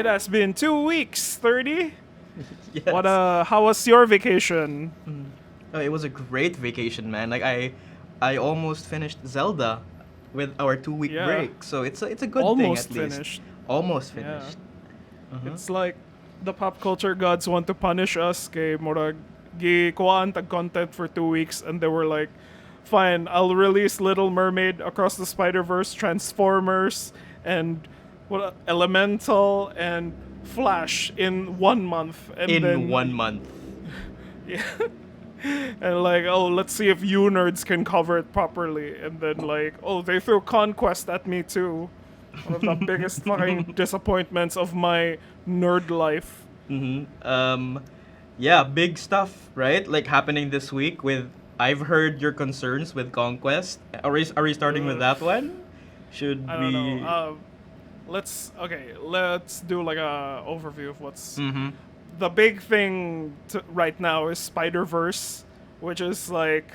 has been 2 weeks, Thirdy. Yes. How was your vacation? Oh, it was a great vacation, man. Like I almost finished Zelda with our 2 week Yeah. break. So it's a good thing Almost at least. finished. Almost Yeah. finished. Uh-huh. It's like the pop culture gods want to punish us kay murag gikuhaan tag content for 2 weeks and they were like, fine, I'll release Little Mermaid, Across the Spider-Verse, Transformers, and Elemental and Flash in 1 month. And In then 1 month. yeah. And like, oh, let's see if you nerds can cover it properly. And then like, oh, they threw CONQuest at me too. One of the biggest fucking disappointments of my nerd life. Yeah, big stuff, right? Like happening this week with I've heard your concerns with CONQuest. Are we starting with that one? Should I we don't know. Let's do like a overview of what's the big thing right now is Spider-Verse, which is like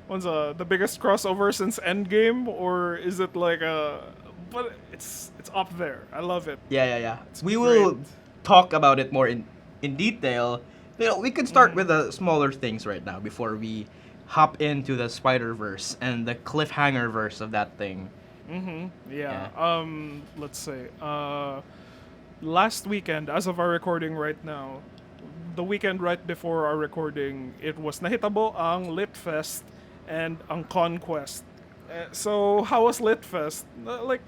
what's the biggest crossover since Endgame, or is it like a? But it's up there. I love it. Yeah. We great. will talk about it more in detail. You know, we can start with the smaller things right now before we hop into the Spider-Verse and the cliffhanger verse of that thing. Yeah. Let's say. Last weekend, as of our recording right now, the weekend right before our recording, it was nahitabo ang Litfest and ang CONQuest. So how was Litfest? Like,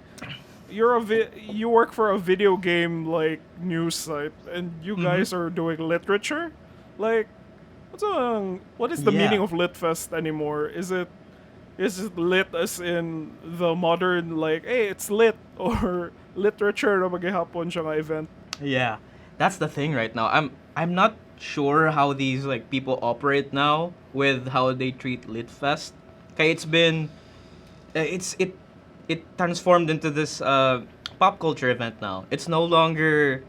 you work for a video game like news site, and you guys are doing literature. Like, what is the Yeah. meaning of Litfest anymore? Is it lit as in the modern like, hey, it's lit, or literature na maghihapon siya nga event? Yeah, that's the thing right now. I'm not sure how these like people operate now with how they treat Litfest. Okay, it's been it transformed into this pop culture event now. It's no longer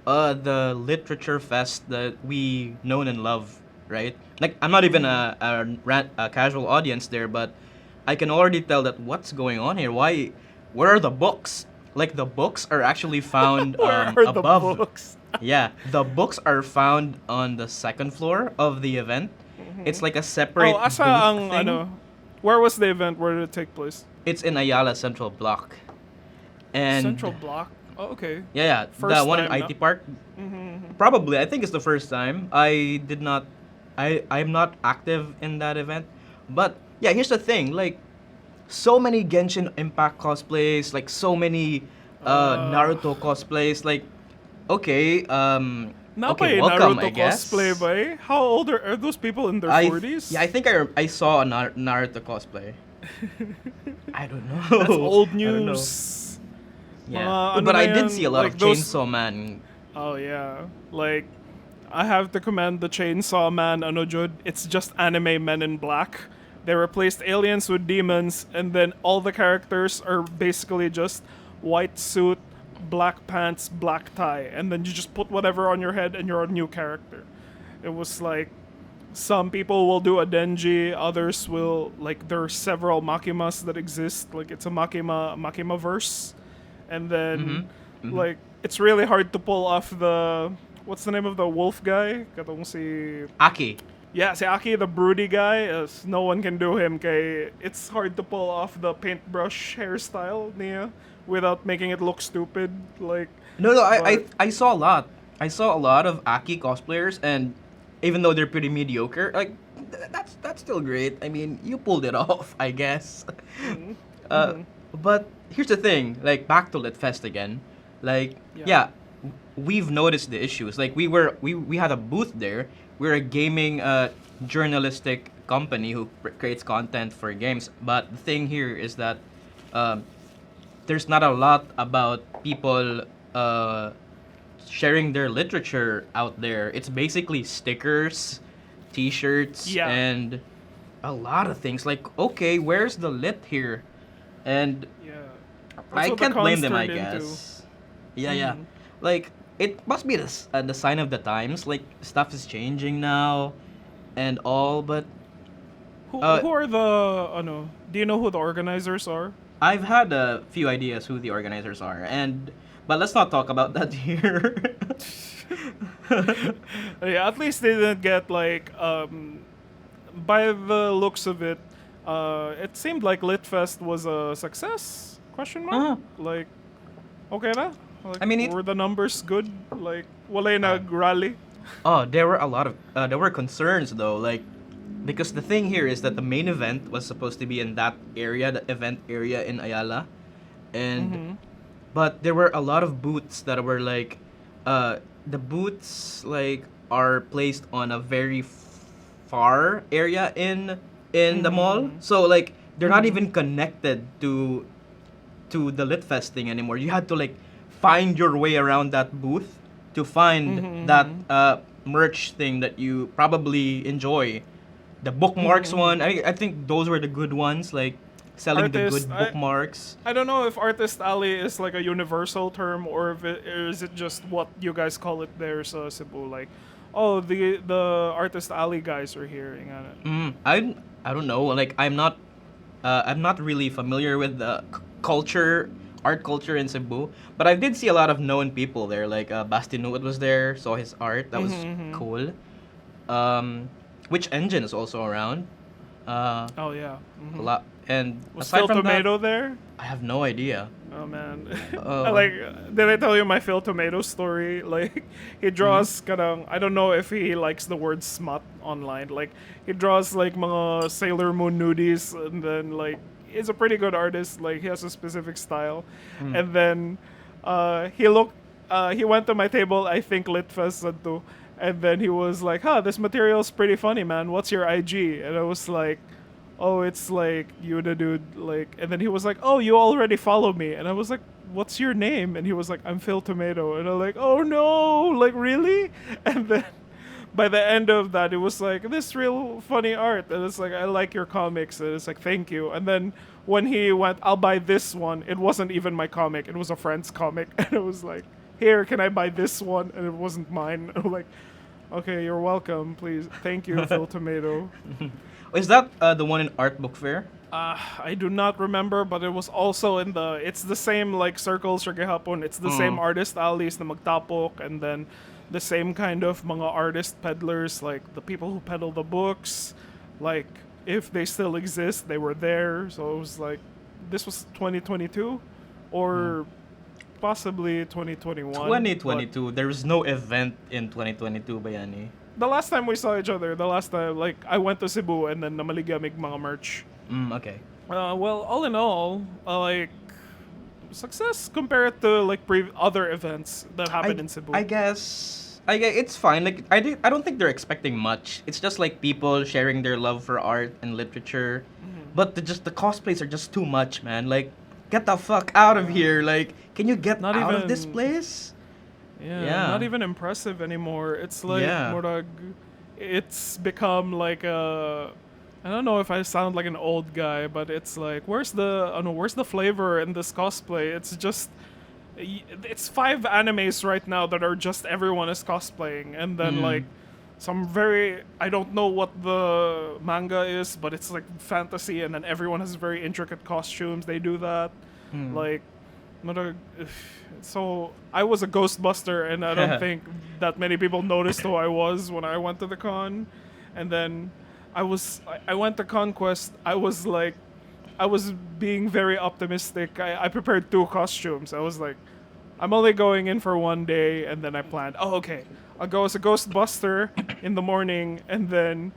the literature fest that we know and love, right? Like I'm not even a casual audience there, but I can already tell that what's going on here. Where are the books? Like the books are actually found Where are above. the books? Yeah, the books are found on the second floor of the event. It's like a separate Asa booth ang thing. where was the event? Where did it take place? It's in Ayala Central Block. And Central Block. Oh, okay. Yeah, the First one in time, IT Park. Probably, I think it's the first time. I'm not active in that event. But yeah, here's the thing, like so many Genshin Impact cosplays, like so many Naruto cosplays, like okay, okay, welcome, Naruto I guess. cosplay ba eh? How old are those people in their 40s? Yeah, I think I saw a Naruto cosplay. I don't know. That's old I don't know. news. Yeah, Ano but na I yan, did see a lot like of those- Chainsaw Man. Oh yeah, like I have to commend the Chainsaw Man. Ano jud? It's just anime Men in Black. They replaced aliens with demons, and then all the characters are basically just white suit, black pants, black tie, and then you just put whatever on your head, and you're a new character. It was like some people will do a Denji, others will like there are several Makimas that exist. Like it's a Makima verse, and then like it's really hard to pull off the what's the name of the wolf guy? Katong si Aki. yeah, si Aki, the broody guy. No one can do him. Kay it's hard to pull off the paintbrush hairstyle niya without making it look stupid. Like No, but- I saw a lot. I saw a lot of Aki cosplayers, and even though they're pretty mediocre, like that's still great. I mean, you pulled it off, I guess. But here's the thing, like back to Litfest again. Like yeah, we've noticed the issues. Like we had a booth there. We're a gaming journalistic company who creates content for games. But the thing here is that there's not a lot about people sharing their literature out there. It's basically stickers, T-shirts, Yeah. and a lot of things. Like, okay, where's the lit here? And yeah. I That's what the can't blame cons them, I turned into. guess. Yeah. Like, it must be the sign of the times. Like, stuff is changing now and all, but Who are the do you know who the organizers are? I've had a few ideas who the organizers are, But let's not talk about that here. Yeah, at least they didn't get like by the looks of it, it seemed like Litfest was a success? Question mark? uh, Like, okay na? Like, I mean, it. were the numbers good? Like, wala nag-rally? Oh, there were a lot of there were concerns though, like because the thing here is that the main event was supposed to be in that area, the event area in Ayala, and but there were a lot of booths that were like, the booths like are placed on a very far area in the mall, so like they're not even connected to the Litfest thing anymore. You had to like find your way around that booth to find that merch thing that you probably enjoy. The bookmarks one, I think those were the good ones, like selling the Artist, good bookmarks. I don't know if Artist Alley is like a universal term or if it, or is it just what you guys call it there sa Cebu. Like, oh, the Artist Alley guys are here. Yung ano. I don't know. Like I'm not really familiar with the art culture in Cebu, but I did see a lot of known people there. Like Bastinuot was there, saw his art. That was cool. Which Engine is also around. Oh yeah. A lot. And Was aside Phil from Tomato that, there? I have no idea. Oh man. Uh, Like, did I tell you my Phil Tomato story? Like, he draws kadang, I don't know if he likes the word smut online. Like, he draws like mga Sailor Moon nudies, and then like he's a pretty good artist. Like, he has a specific style. And then he went to my table, I think Litfest said too. And then he was like, "Huh, this material's pretty funny, man. What's your IG?" And I was like, "Oh, it's like you the dude." Like, and then he was like, "Oh, you already follow me." And I was like, "What's your name?" And he was like, "I'm Phil Tomato." And I'm like, "Oh no, like really?" And then by the end of that, it was like, "This real funny art." And it's like, "I like your comics." And it's like, "Thank you." And then when he went, "I'll buy this one," it wasn't even my comic. It was a friend's comic. And it was like, "Here, can I buy this one?" And it wasn't mine. I'm like, "Okay, you're welcome. Please, thank you, Phil Tomato." Is that the one in Art Book Fair? I do not remember, but it was also in the. It's the same like circles or gihapon. It's the same artist alleys na magtapok, and then the same kind of mga artist peddlers, like the people who peddle the books. Like, if they still exist, they were there. So it was like, this was 2022, or possibly 2021. 2022. There was no event in 2022, Bayani. The last time we saw each other, like, I went to Cebu and then namaligamig mga merch. Okay. Well, all in all, like, success compared to, like, other events that happened in Cebu. I guess it's fine. Like I don't think they're expecting much. It's just like people sharing their love for art and literature. But the cosplays are just too much, man. Like, get the fuck out of here. Like, can you get Not out of even- this place? Yeah, not even impressive anymore. It's like, murag, it's become like a... I don't know if I sound like an old guy, but it's like, where's the flavor in this cosplay? It's just... It's 5 animes right now that are just everyone is cosplaying. And then, like, some very... I don't know what the manga is, but it's like fantasy, and then everyone has very intricate costumes. They do that. Like... So I was a Ghostbuster, and I don't think that many people noticed who I was when I went to the con. And then I went to CONQuest. I was being very optimistic. I prepared 2 costumes. I was like, I'm only going in for 1 day, and then I planned, oh, okay, I'll go as a Ghostbuster in the morning, and then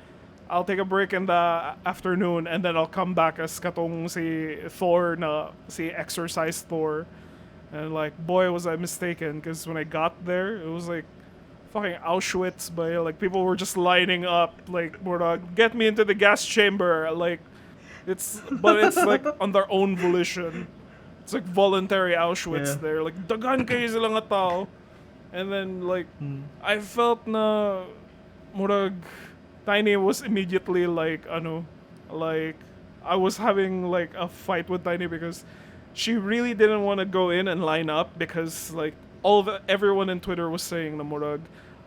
I'll take a break in the afternoon, and then I'll come back as katong si Thor na si Exorcise Thor. And like, boy, was I mistaken, because when I got there, it was like fucking Auschwitz, but like people were just lining up, like, get me into the gas chamber, like, it's like on their own volition. It's like voluntary Auschwitz there, like dagan kayo sila nga tao. And then like I felt na murag Tiny was immediately like like I was having like a fight with Tiny because she really didn't want to go in and line up because like everyone in Twitter was saying na murag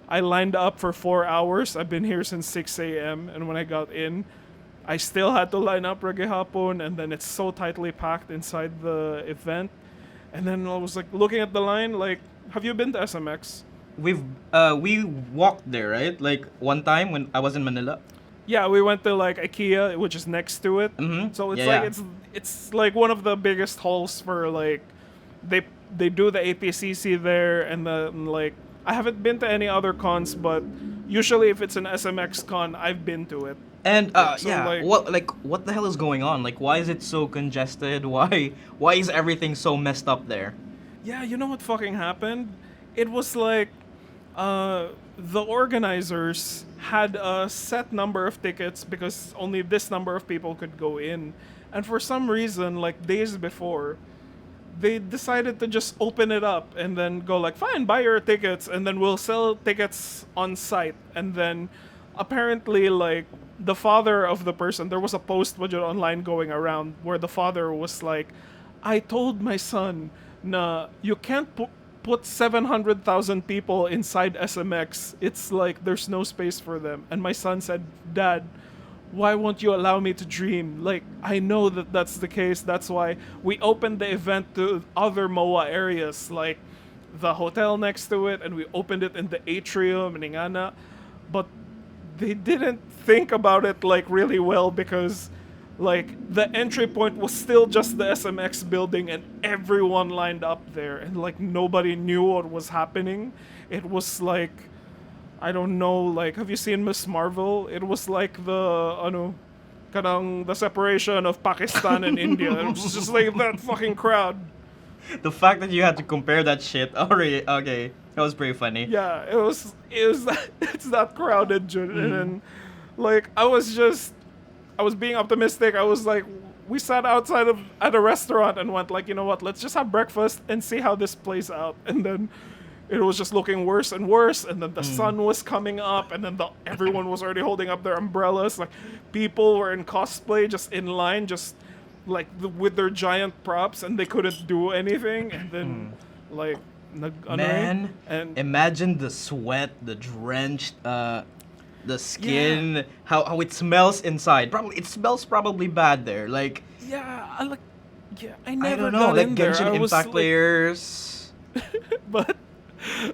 I lined up for 4 hours. I've been here since 6 a.m. and when I got in, I still had to line up reggae hapon, and then it's so tightly packed inside the event. And then I was like looking at the line, like, have you been to SMX? We walked there, right? Like one time when I was in Manila. Yeah, we went to like IKEA, which is next to it. Mm-hmm. So it's Yeah, like yeah. it's like one of the biggest halls for like they they do the APCC there, and then like I haven't been to any other cons, but usually if it's an SMX con, I've been to it. And So yeah, like what the hell is going on? Like why is it so congested? Why is everything so messed up there? yeah, you know what fucking happened? It was like the organizers had a set number of tickets because only this number of people could go in. And for some reason, like days before, they decided to just open it up and then go like, fine, buy your tickets and then we'll sell tickets on site. And then apparently like the father of the person, there was a post budget online going around where the father was like, I told my son, nah, you can't put 700,000 people inside SMX. It's like there's no space for them. And my son said, Dad, why won't you allow me to dream? Like, I know that that's the case. That's why we opened the event to other MOA areas, like the hotel next to it, and we opened it in the atrium in Ingana. But they didn't think about it like really well because like the entry point was still just the SMX building and everyone lined up there and like nobody knew what was happening. It was like I don't know, like have you seen Miss Marvel? It was like the separation of Pakistan and India. It was just like that fucking crowd. The fact that you had to compare that shit already, okay, that was pretty funny. Yeah, it was that, it's that crowded, Jun. And then like I was being optimistic. I was like, we sat outside at a restaurant and went like, you know what? Let's just have breakfast and see how this plays out. And then it was just looking worse and worse. And then the sun was coming up, and then everyone was already holding up their umbrellas. Like people were in cosplay, just in line, just like with their giant props, and they couldn't do anything. And then like, Man, and imagine the sweat, the drenched, the skin, how it smells inside. Probably it smells probably bad there. Like yeah, I I never don't know, got like in there. Genshin I was Impact like, players.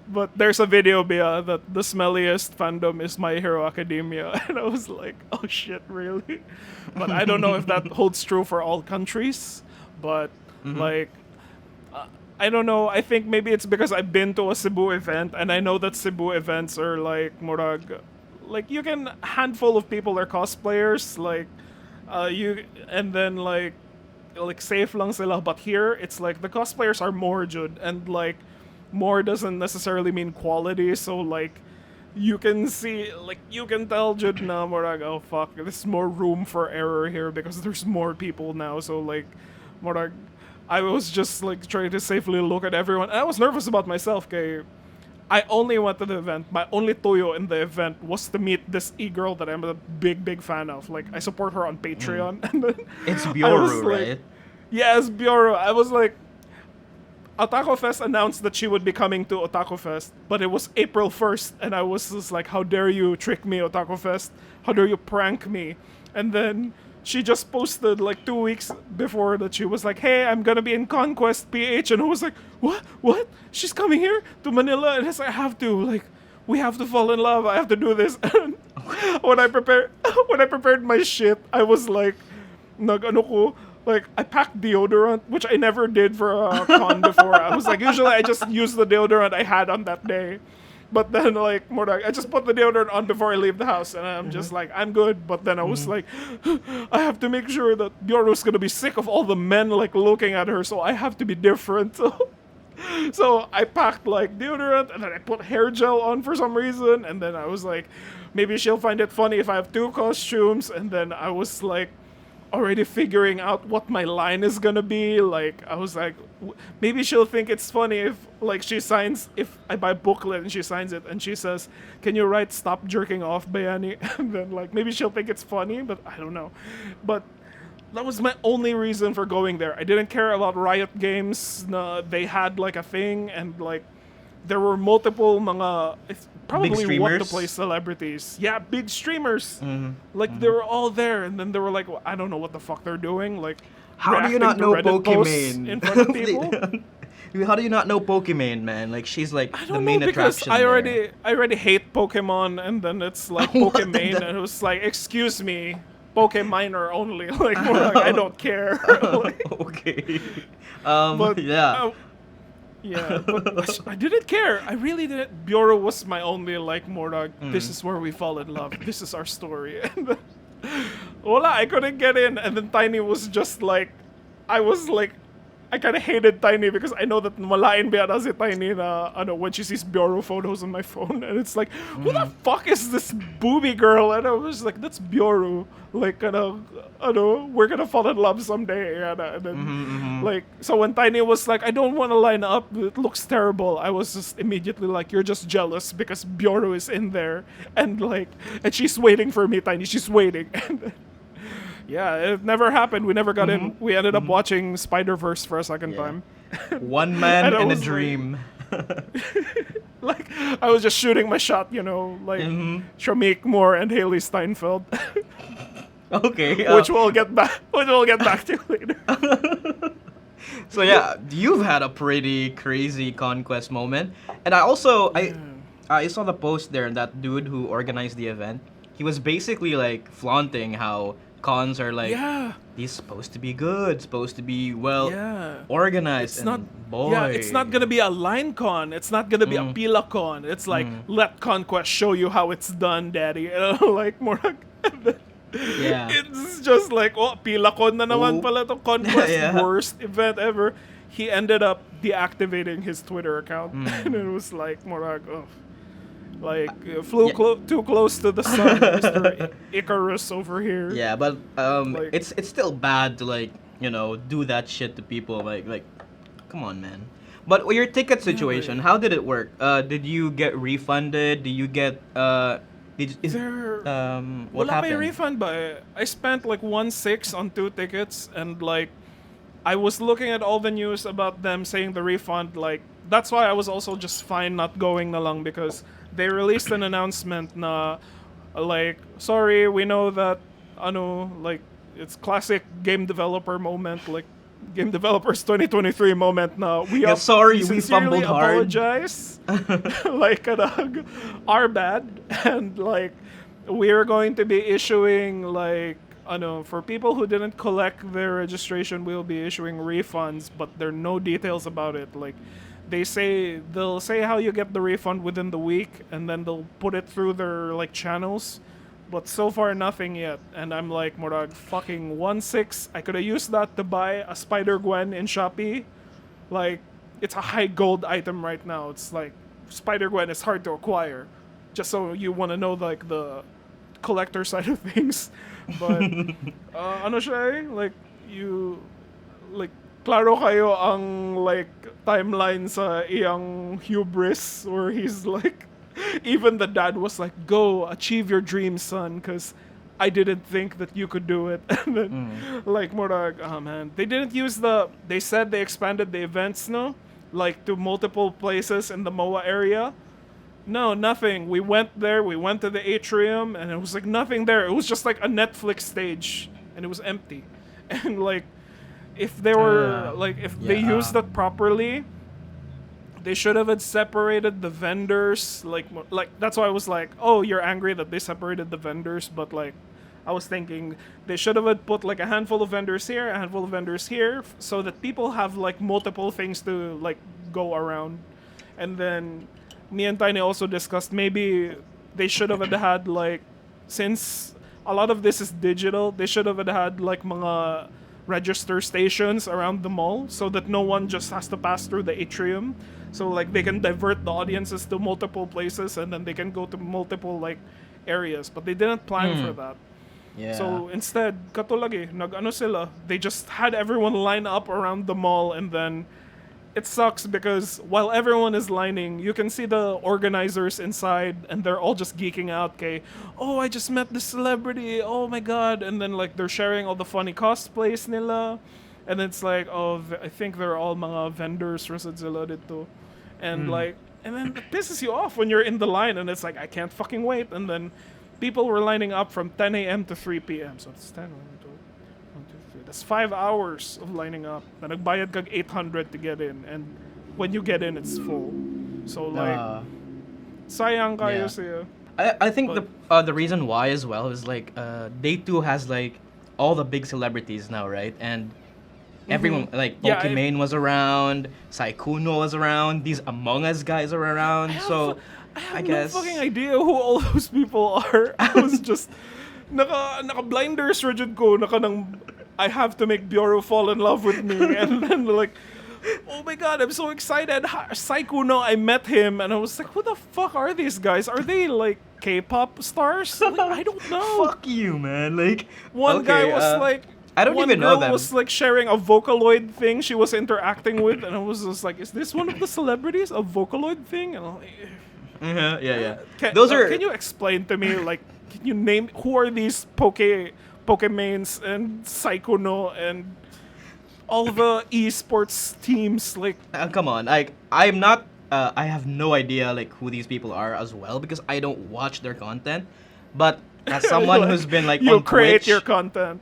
but there's a video Bia that the smelliest fandom is My Hero Academia, and I was like, oh shit, really? But I don't know if that holds true for all countries. But like, I don't know. I think maybe it's because I've been to a Cebu event, and I know that Cebu events are like murag, like you can handful of people are cosplayers, like you, and then like safe lang sila. But here it's like the cosplayers are more, Jude, and like more doesn't necessarily mean quality. So like you can see, like you can tell Jude na murag, oh fuck, there's more room for error here because there's more people now. So like murag, I was just like trying to safely look at everyone. And I was nervous about myself, kay. I only went to the event. My only toyo in the event was to meet this e-girl that I'm a big fan of. Like I support her on Patreon. And then It's I was Byoru, like, right? yes, Byoru. I was like, Otaku Fest announced that she would be coming to Otaku Fest, but it was April 1st, and I was just like, how dare you trick me, Otaku Fest? How dare you prank me? And then she just posted like 2 weeks before that she was like, hey, I'm gonna be in CONQuest PH, and I was like, what? She's coming here to Manila? And I said, I have to, like, we have to fall in love. I have to do this. And when I prepared my shit, I was like, like I packed deodorant, which I never did for a con before. I was like, usually I just use the deodorant I had on that day. But then, like, more like, I just put the deodorant on before I leave the house, and I'm just like, I'm good. But then I was like, I have to make sure that Byoru's gonna be sick of all the men, like, looking at her, so I have to be different. So I packed, like, deodorant, and then I put hair gel on for some reason, and then I was like, maybe she'll find it funny if I have 2 costumes, and then I was like, already figuring out what my line is gonna be. Like I was like, maybe she'll think it's funny if like she signs, if I buy a booklet and she signs it and she says, can you write stop jerking off Bayani? And then like maybe she'll think it's funny, but I don't know. But that was my only reason for going there. I didn't care about Riot Games. They had like a thing, and like there were multiple mga probably Big want to streamers? play celebrities. Yeah, big streamers. Like they were all there, and then they were like, well, I don't know what the fuck they're doing. Like, How do you not reacting know to Reddit posts Pokemon? in front of people? How do you not know Pokemon, man? Like she's like I the don't main know because attraction I there. already hate Pokemon, and then it's like What Pokemon, the- and it was like, excuse me, Pokeminer only. Like more like I don't care. Like, Okay. but Yeah. yeah, but I didn't care. I really didn't. Bureau was my only like more like this is where we fall in love. This is our story. And then, voila, I couldn't get in, and then Tiny was just like, I was like, I kind of hated Tiny because I know that malain ba yata si Tiny na ano when she sees Bureau photos on my phone, and it's like, who the fuck is this booby girl? And I was like, that's Bureau. Like we're gonna fall in love someday. And then like so when Tiny was like, I don't want to line up. It looks terrible. I was just immediately like, you're just jealous because Bureau is in there, and she's waiting for me, Tiny. She's waiting. And then, yeah, it never happened. We never got in. We ended up watching Spider-Verse for a second Yeah. time. One man And I in a was like- dream. Like, I was just shooting my shot, like Shamik Moore and Haley Steinfeld, Okay. which we'll get back to later. So yeah, you've had a pretty crazy conquest moment, and I saw the post there. That dude who organized the event, he was basically like flaunting how cons are like. Yeah. He's supposed to be good, supposed to be well Yeah. organized. It's and not. boy. Yeah, it's not gonna be a line con. It's not gonna be a pila con. It's like let Conquest show you how it's done, Daddy. Like more. Yeah. It's just like, oh, pila con na naman Oh. pala to Conquest. Yeah. Worst event ever. He ended up deactivating his Twitter account, and it was like more like, oh, like flew too close to the sun, Mr. Icarus over here. Yeah, but Like- it's still bad to like do that shit to people. Like, come on, man. But your ticket situation, how did it work? Did you get refunded? Did you get what Wala pa yung happened? refund ba? I spent like 1.6 on 2 tickets, and like I was looking at all the news about them saying the refund. Like that's why I was also just fine not going na lang, because they released an announcement na like, sorry, we know that like it's classic game developer moment, like game developers 2023 moment na Yeah, sorry, we sincerely fumbled hard. apologize. Like our bad, and like we're going to be issuing like for people who didn't collect their registration, we'll be issuing refunds, but there are no details about it. Like they'll say how you get the refund within the week, and then they'll put it through their like channels. But so far nothing yet, and I'm like, Morag, fucking 1.6. I could have used that to buy a Spider-Gwen in Shopee. Like, it's a high gold item right now. It's like Spider-Gwen is hard to acquire. Just so you want to know like the collector side of things. But ano siya eh? Like you like klaro kayo ang like timeline sa iyang hubris, where he's like, even the dad was like, go achieve your dreams, son, because I didn't think that you could do it. And then like Morag, oh man, they said they expanded the events, no, like to multiple places in the MOA area. No, nothing. We went there, we went to the atrium, and it was like nothing there. It was just like a Netflix stage, and it was empty. And like if they were if they used that properly, they should have separated the vendors. Like that's why I was like, oh, you're angry that they separated the vendors, but like I was thinking they should have put like a handful of vendors here, a handful of vendors here, so that people have like multiple things to like go around. And then me and Tiny also discussed maybe they should have had like, since a lot of this is digital, they should have had like mga register stations around the mall, so that no one just has to pass through the atrium. So like they can divert the audiences to multiple places, and then they can go to multiple like areas. But they didn't plan for that. Yeah. So instead, katulagi, nag-ano sila, they just had everyone line up around the mall, and then it sucks because while everyone is lining, you can see the organizers inside, and they're all just geeking out, kay, oh, I just met this celebrity, oh my god, and then like they're sharing all the funny cosplays nila, and it's like, oh, I think they're all mga vendors rasad sila dito. And like, and then it pisses you off when you're in the line, and it's like, I can't fucking wait. And then people were lining up from 10 a.m. to 3 p.m. So it's 10, 1, 2, 3. It's 5 hours of lining up. Na nagbayad kag 800 to get in, and when you get in, it's full. So like, sayang kayo Yeah. siya. I think But- the reason why as well is like Day 2 has like all the big celebrities now, right? And everyone like Yeah, Pokimane was around, Saikuno was around, these Among Us guys are around. So I have I no guess fucking idea who all those people are. I was just naka blinders rigid ko naka nang I have to make Bureau fall in love with me, and then like, oh my god, I'm so excited. Saikuno, I met him and I was like, who the fuck are these guys? Are they like K-pop stars? Like, I don't know. fuck you, man. Like One guy okay, was like, I don't one even know girl them. was like sharing a Vocaloid thing she was interacting with, and I was just like, is this one of the celebrities? A Vocaloid thing? And I'm like, yeah. Can you explain to me, like, can you name who are these Pokemanes and Saikuno and all the esports teams? Like, Come on, like I'm not. I have no idea like who these people are as well because I don't watch their content. But as someone who's been like you on create Twitch, your content.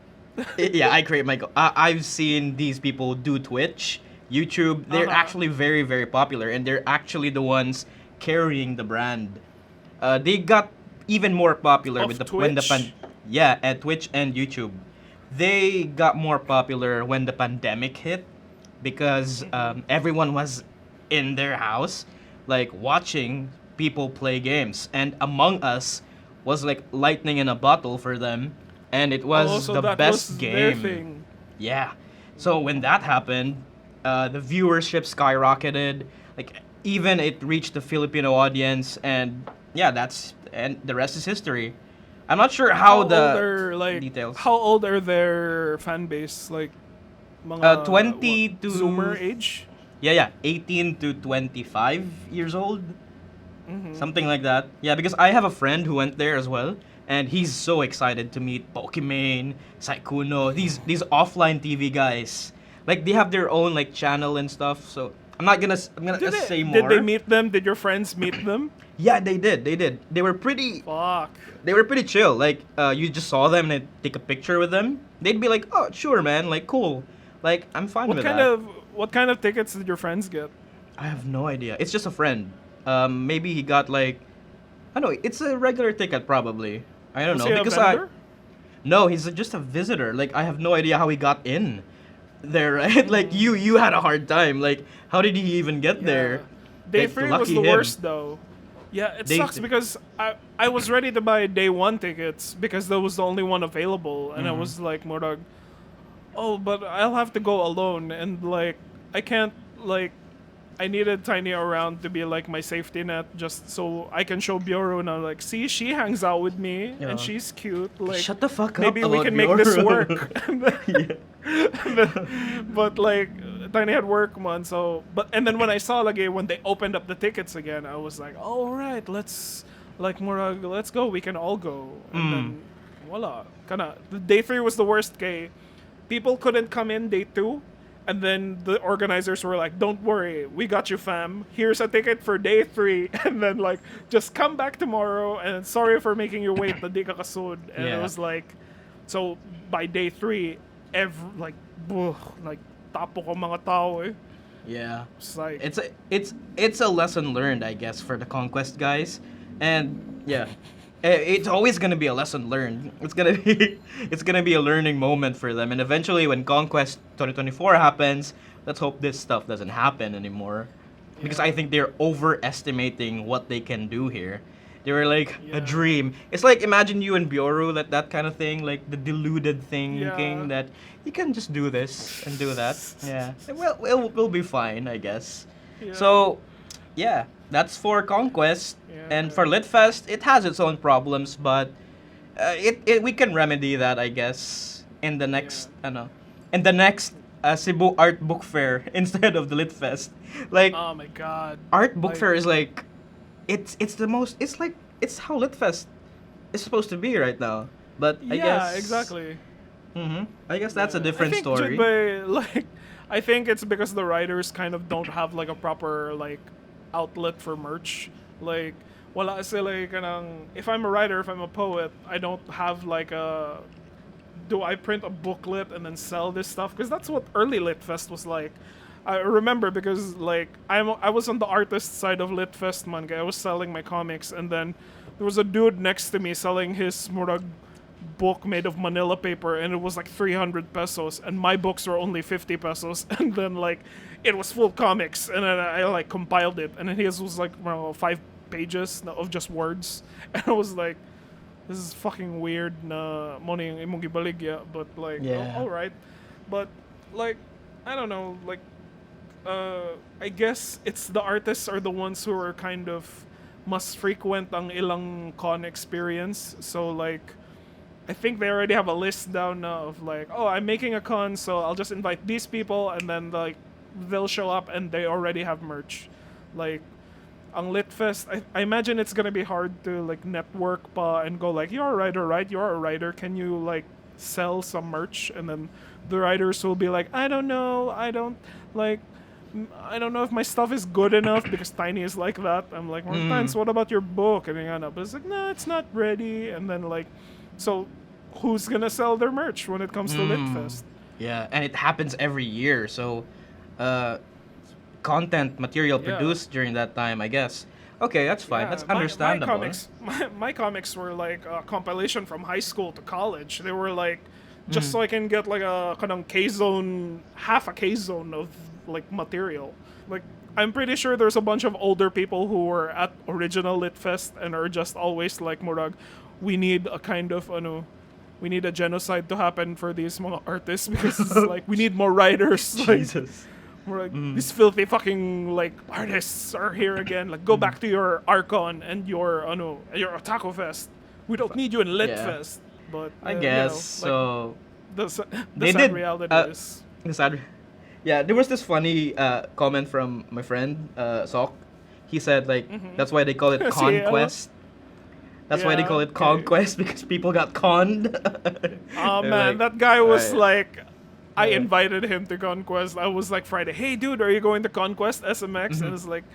yeah, I create my. I've seen these people do Twitch, YouTube. They're actually very, very popular, and they're actually the ones carrying the brand. They got even more popular Of with the when the Twitch? yeah, at Twitch and YouTube. They got more popular when the pandemic hit because everyone was in their house, like watching people play games, and Among Us was like lightning in a bottle for them, and it was So the that best was their game. thing. Yeah. So when that happened, the viewership skyrocketed. Like even it reached the Filipino audience, and yeah, and the rest is history. I'm not sure how old the are, like, details. How old are their fan base? Like, mga 20 what, to Zoomer age? Yeah, 18 to 25 years old. Something like that. Yeah, because I have a friend who went there as well, and he's so excited to meet Pokimane, Saikuno, these offline TV guys. Like they have their own like channel and stuff. So I'm gonna say more. Did they meet them? Did your friends meet them? Yeah, they did. They did. They were pretty. Fuck. They were pretty chill. Like you just saw them and take a picture with them. They'd be like, "Oh, sure, man. Like, cool. Like, I'm fine with that." What kind of tickets did your friends get? I have no idea. It's just a friend. Maybe he got like, I don't know. It's a regular ticket probably. I don't Was know he a because vendor? no, he's just a visitor. Like I have no idea how he got in there. Right? Like you had a hard time. Like how did he even get there? Day Like, 3 was lucky the him. worst though. Yeah, it Day sucks th- because I was ready to buy day 1 tickets because that was the only one available, and I was like, Morag, oh, but I'll have to go alone, and like I can't like. I needed Tiny around to be like my safety net, just so I can show Bureau now. Like, see, she hangs out with me Yeah. and she's cute. Like, Shut the fuck up. maybe we about can make this your- work. Yeah. But like Tiny had work man, so and then when I saw like when they opened up the tickets again, I was like, all right, let's like Murag, let's go. We can all go. And then voila, kana. The day 3 was the worst. Kay, people couldn't come in day 2. And then the organizers were like, "Don't worry, we got you, fam. Here's a ticket for day 3." And then like, just come back tomorrow. And sorry for making you wait. The di ka kasud. And it Yeah. was like, so by day 3, like tapo ko mga tao eh. Yeah. It's like, It's a lesson learned, I guess, for the CONQuest guys, and yeah, it's always gonna be a lesson learned. It's gonna be a learning moment for them, and eventually, when CONQuest 2024 happens, let's hope this stuff doesn't happen anymore, because I think they're overestimating what they can do here. They were like Yeah. a dream. It's like imagine you and Bioru, that kind of thing, like the deluded thinking Yeah. that you can just do this and do that. Yeah. Well, we'll be fine, I guess. Yeah. So, yeah, that's for CONQuest. Yeah. And for Litfest, it has its own problems, but we can remedy that, I guess, in the next, in the next Cebu Art Book Fair instead of the Litfest. Like, oh my god. Art Book Like, Fair is like, it's how Litfest is supposed to be right now. But I guess. Yeah, exactly. I guess that's a different I think story. Judbay, like, I think it's because the writers kind of don't have like a proper like outlet for merch. Like, wala sila kanang, if I'm a writer, if I'm a poet, I don't have like a do I print a booklet and then sell this stuff? Because that's what early Litfest was like. I remember because like I was on the artist side of Litfest, man. I was selling my comics, and then there was a dude next to me selling his murag book made of Manila paper, and it was like 300 pesos, and my books were only 50 pesos, and then like it was full comics, and then I like compiled it, and then his was like 5 pages of just words, and I was like, this is fucking weird na mo na yung imong gibaligya, but like all right, but like I don't know, like I guess it's the artists are the ones who are kind of must frequent ang ilang con experience, so like I think they already have a list down now of like, oh, I'm making a con, so I'll just invite these people, and then like they'll show up and they already have merch. Like, ang Litfest, I imagine it's gonna be hard to like network pa and go like, you're a writer, right? You're a writer. Can you like sell some merch? And then the writers will be like, I don't know, I don't know if my stuff is good enough because Tiny is like that. I'm like, well, Tines, what about your book? And but it's like, no, it's not ready. And then like, so who's gonna sell their merch when it comes to Litfest? Yeah, and it happens every year. So, content material produced during that time, I guess. Okay, that's fine. That's understandable. My comics were like a compilation from high school to college. They were like just so I can get like a kanang K-zone, half a K-zone of like material. Like I'm pretty sure there's a bunch of older people who were at original Litfest and are just always like murag, we need a kind of we need a genocide to happen for these mga artists because it's like we need more writers. Jesus. Like, we're like these filthy fucking like artists are here again. Like go back to your Archon and your Otaku Fest. We don't need you in Litfest. But I guess you know, like, so. The sad reality is. The sad. Yeah, there was this funny comment from my friend Sok. He said like that's why they call it CONQuest. That's why they call it CONQuest because people got conned. Oh man, that guy was like, I invited him to CONQuest. I was like Friday, hey dude, are you going to CONQuest SMX? And it's like,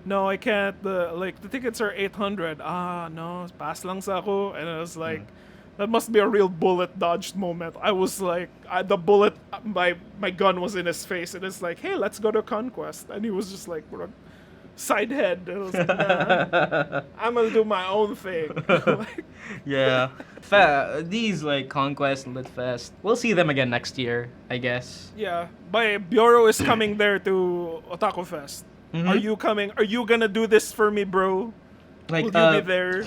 no, I can't. The tickets are 800. No, pass lang sa ako. And I was like, that must be a real bullet dodged moment. I was like, the bullet, my gun was in his face, and it's like, hey, let's go to CONQuest. And he was just like, side head. And I was like, nah, I'm gonna do my own thing. Like, yeah. These like CONQuest and Litfest, we'll see them again next year, I guess. Yeah. Bureau is coming there to Otaku Fest. Are you coming? Are you gonna do this for me, bro? Like, will you be there?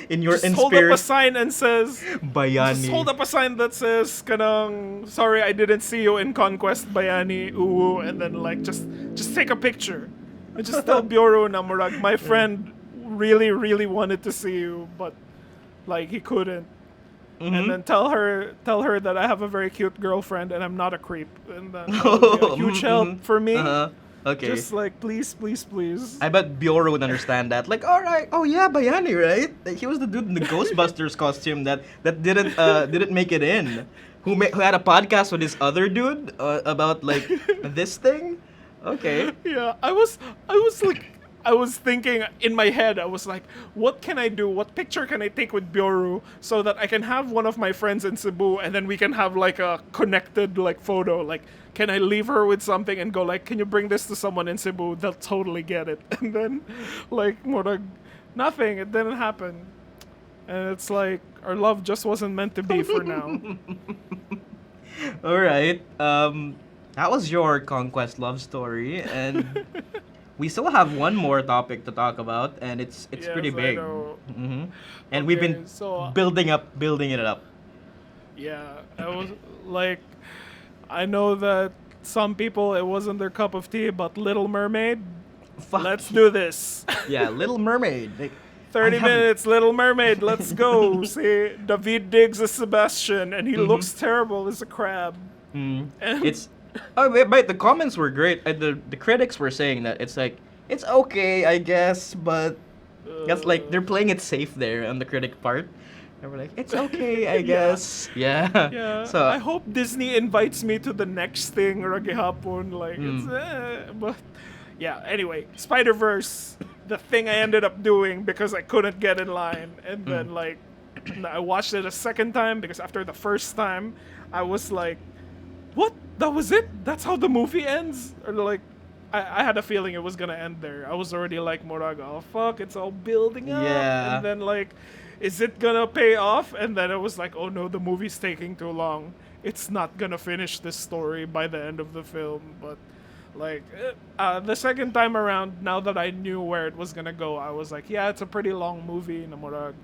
In your just hold up a sign and says Bayani. Just hold up a sign that says kanang sorry I didn't see you in CONQuest Bayani uwu, and then like just take a picture and just tell Bureau na murag my friend really wanted to see you but like he couldn't. And then tell her that I have a very cute girlfriend and I'm not a creep, and then be a huge help for me. Okay. Just like please. I bet Bureau would understand that. Like, all right, oh yeah, Bayani, right? He was the dude in the Ghostbusters costume that didn't make it in. Who had a podcast with this other dude about like this thing. Okay. Yeah, I was thinking in my head, I was like, what can I do? What picture can I take with Byoru so that I can have one of my friends in Cebu and then we can have like a connected like photo? Like, can I leave her with something and go like, can you bring this to someone in Cebu? They'll totally get it. And then like more like nothing. It didn't happen. And it's like our love just wasn't meant to be for now. All right. That was your CONQuest love story, and we still have one more topic to talk about, and it's pretty big. And okay, we've been building it up. Yeah, I was like, I know that some people it wasn't their cup of tea, but Little Mermaid. Let's do this. Yeah, Little Mermaid. Like, 30 minutes, Little Mermaid. Let's go. See, David Diggs as Sebastian, and he looks terrible as a crab. And it's. Oh, but the comments were great. The critics were saying that it's like it's okay, I guess, but that's like they're playing it safe there on the critic part. And we're like, it's okay, I guess. Yeah. So I hope Disney invites me to the next thing or gihapon. Like it's but yeah. Anyway, Spider-Verse, the thing I ended up doing because I couldn't get in line, and then like And I watched it a second time because after the first time, I was like, "What? That was it? That's how the movie ends?" Or like, I had a feeling it was gonna end there. I was already like, "Moraga, oh fuck, it's all building up," Yeah. and then like, is it gonna pay off? And then it was like, "Oh no, the movie's taking too long. It's not gonna finish this story by the end of the film." But like, the second time around, now that I knew where it was gonna go, I was like, "Yeah, it's a pretty long movie." Na murag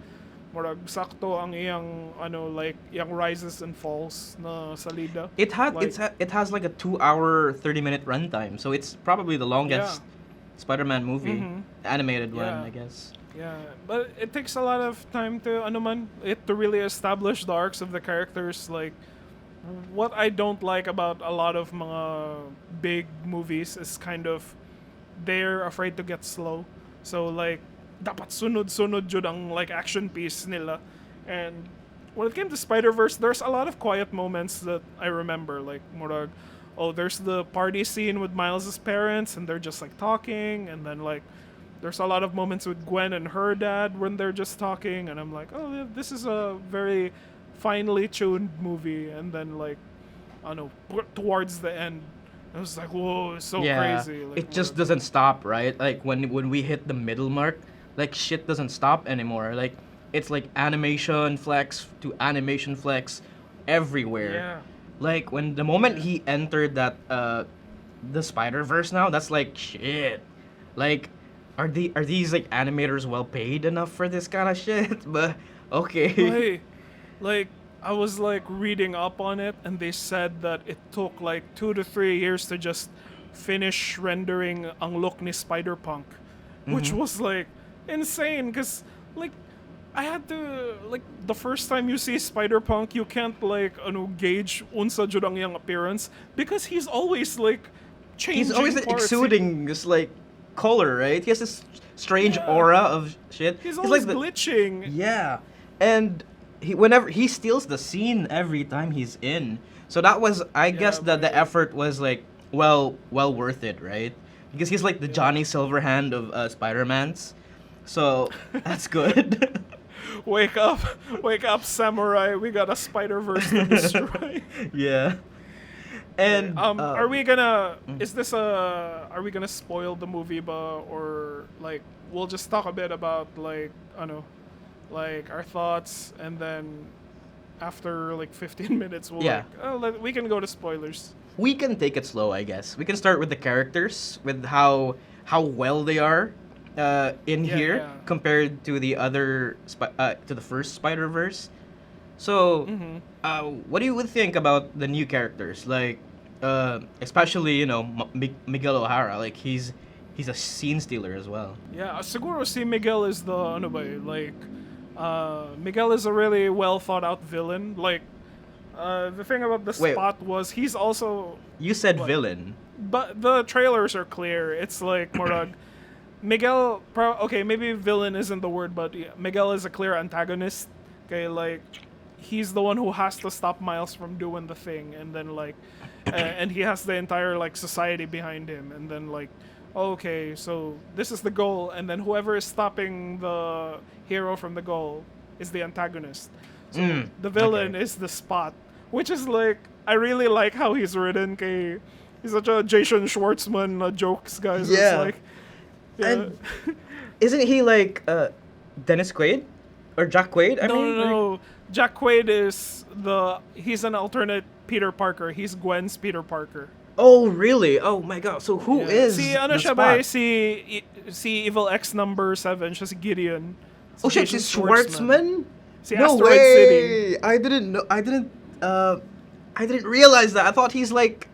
sakto ang iyang ano like yung rises and falls na salida. It has like a 2 hour 30-minute runtime, so it's probably the longest Spider-Man movie, animated one, Yeah. I guess. Yeah, but it takes a lot of time to to really establish the arcs of the characters. Like, what I don't like about a lot of mga big movies is kind of they're afraid to get slow. So like dapat sunod-sunod jud ang like action piece nila. And when it came to Spider-Verse, there's a lot of quiet moments that I remember. Like murag, oh, there's the party scene with Miles' parents and they're just like talking, and then like there's a lot of moments with Gwen and her dad when they're just talking, and I'm like, oh, yeah, this is a very finely tuned movie. And then like, I don't know, towards the end, I was like, whoa, it's so crazy. Like, It just doesn't stop, right? Like when we hit the middle mark, like shit doesn't stop anymore. Like it's like animation flex to animation flex everywhere. Yeah. Like when the moment he entered that the Spider-Verse now, that's like shit. Like are these like animators well paid enough for this kind of shit? But okay. Hey, like I was like reading up on it, and they said that it took like 2 to 3 years to just finish rendering ang look ni Spider-Punk, which was like insane. Cause like I had to like the first time you see Spider-Punk, you can't like gauge unsa jud ang iyang appearance because he's always like changing. He's always like, parts. exuding this like color, right? He has this strange aura of shit. He's always glitching. Yeah, and whenever he steals the scene every time he's in. So that was, I guess, that the effort was like well worth it, right? Because he's like the Johnny Silverhand of Spider-Mans. So that's good. Wake up, samurai! We got a Spider-Verse to destroy. Yeah. And are we gonna? Are we gonna spoil the movie, or like we'll just talk a bit about like I know, like our thoughts, and then after like 15 minutes we'll we can go to spoilers. We can take it slow, I guess. We can start with the characters, with how well they are in here compared to the other to the first Spider-Verse. So, what do you think about the new characters? Like, especially Miguel O'Hara. Like he's a scene stealer as well. Yeah, siguro si Miguel is the Miguel is a really well thought out villain. Like, the thing about the Spot was he's also. You said villain. But the trailers are clear. It's like Morag. Miguel, okay, maybe villain isn't the word, but Miguel is a clear antagonist. Okay, like he's the one who has to stop Miles from doing the thing, and then like, and he has the entire like society behind him, and then like, okay, so this is the goal, and then whoever is stopping the hero from the goal is the antagonist. So the villain is the Spot, which is like I really like how he's written. Okay, he's such a Jason Schwartzman jokes guy. So it's like, and isn't he like Dennis Quaid or Jack Quaid? No. Jack Quaid is he's an alternate Peter Parker. He's Gwen's Peter Parker. Oh, really? Oh my god. So who is si ano the siya Spot? ba si Evil X number 7, siya si Gideon. Oh shit, she's Schwartzman? Si No Asteroid way! City. I didn't know. I didn't realize that. I thought he's like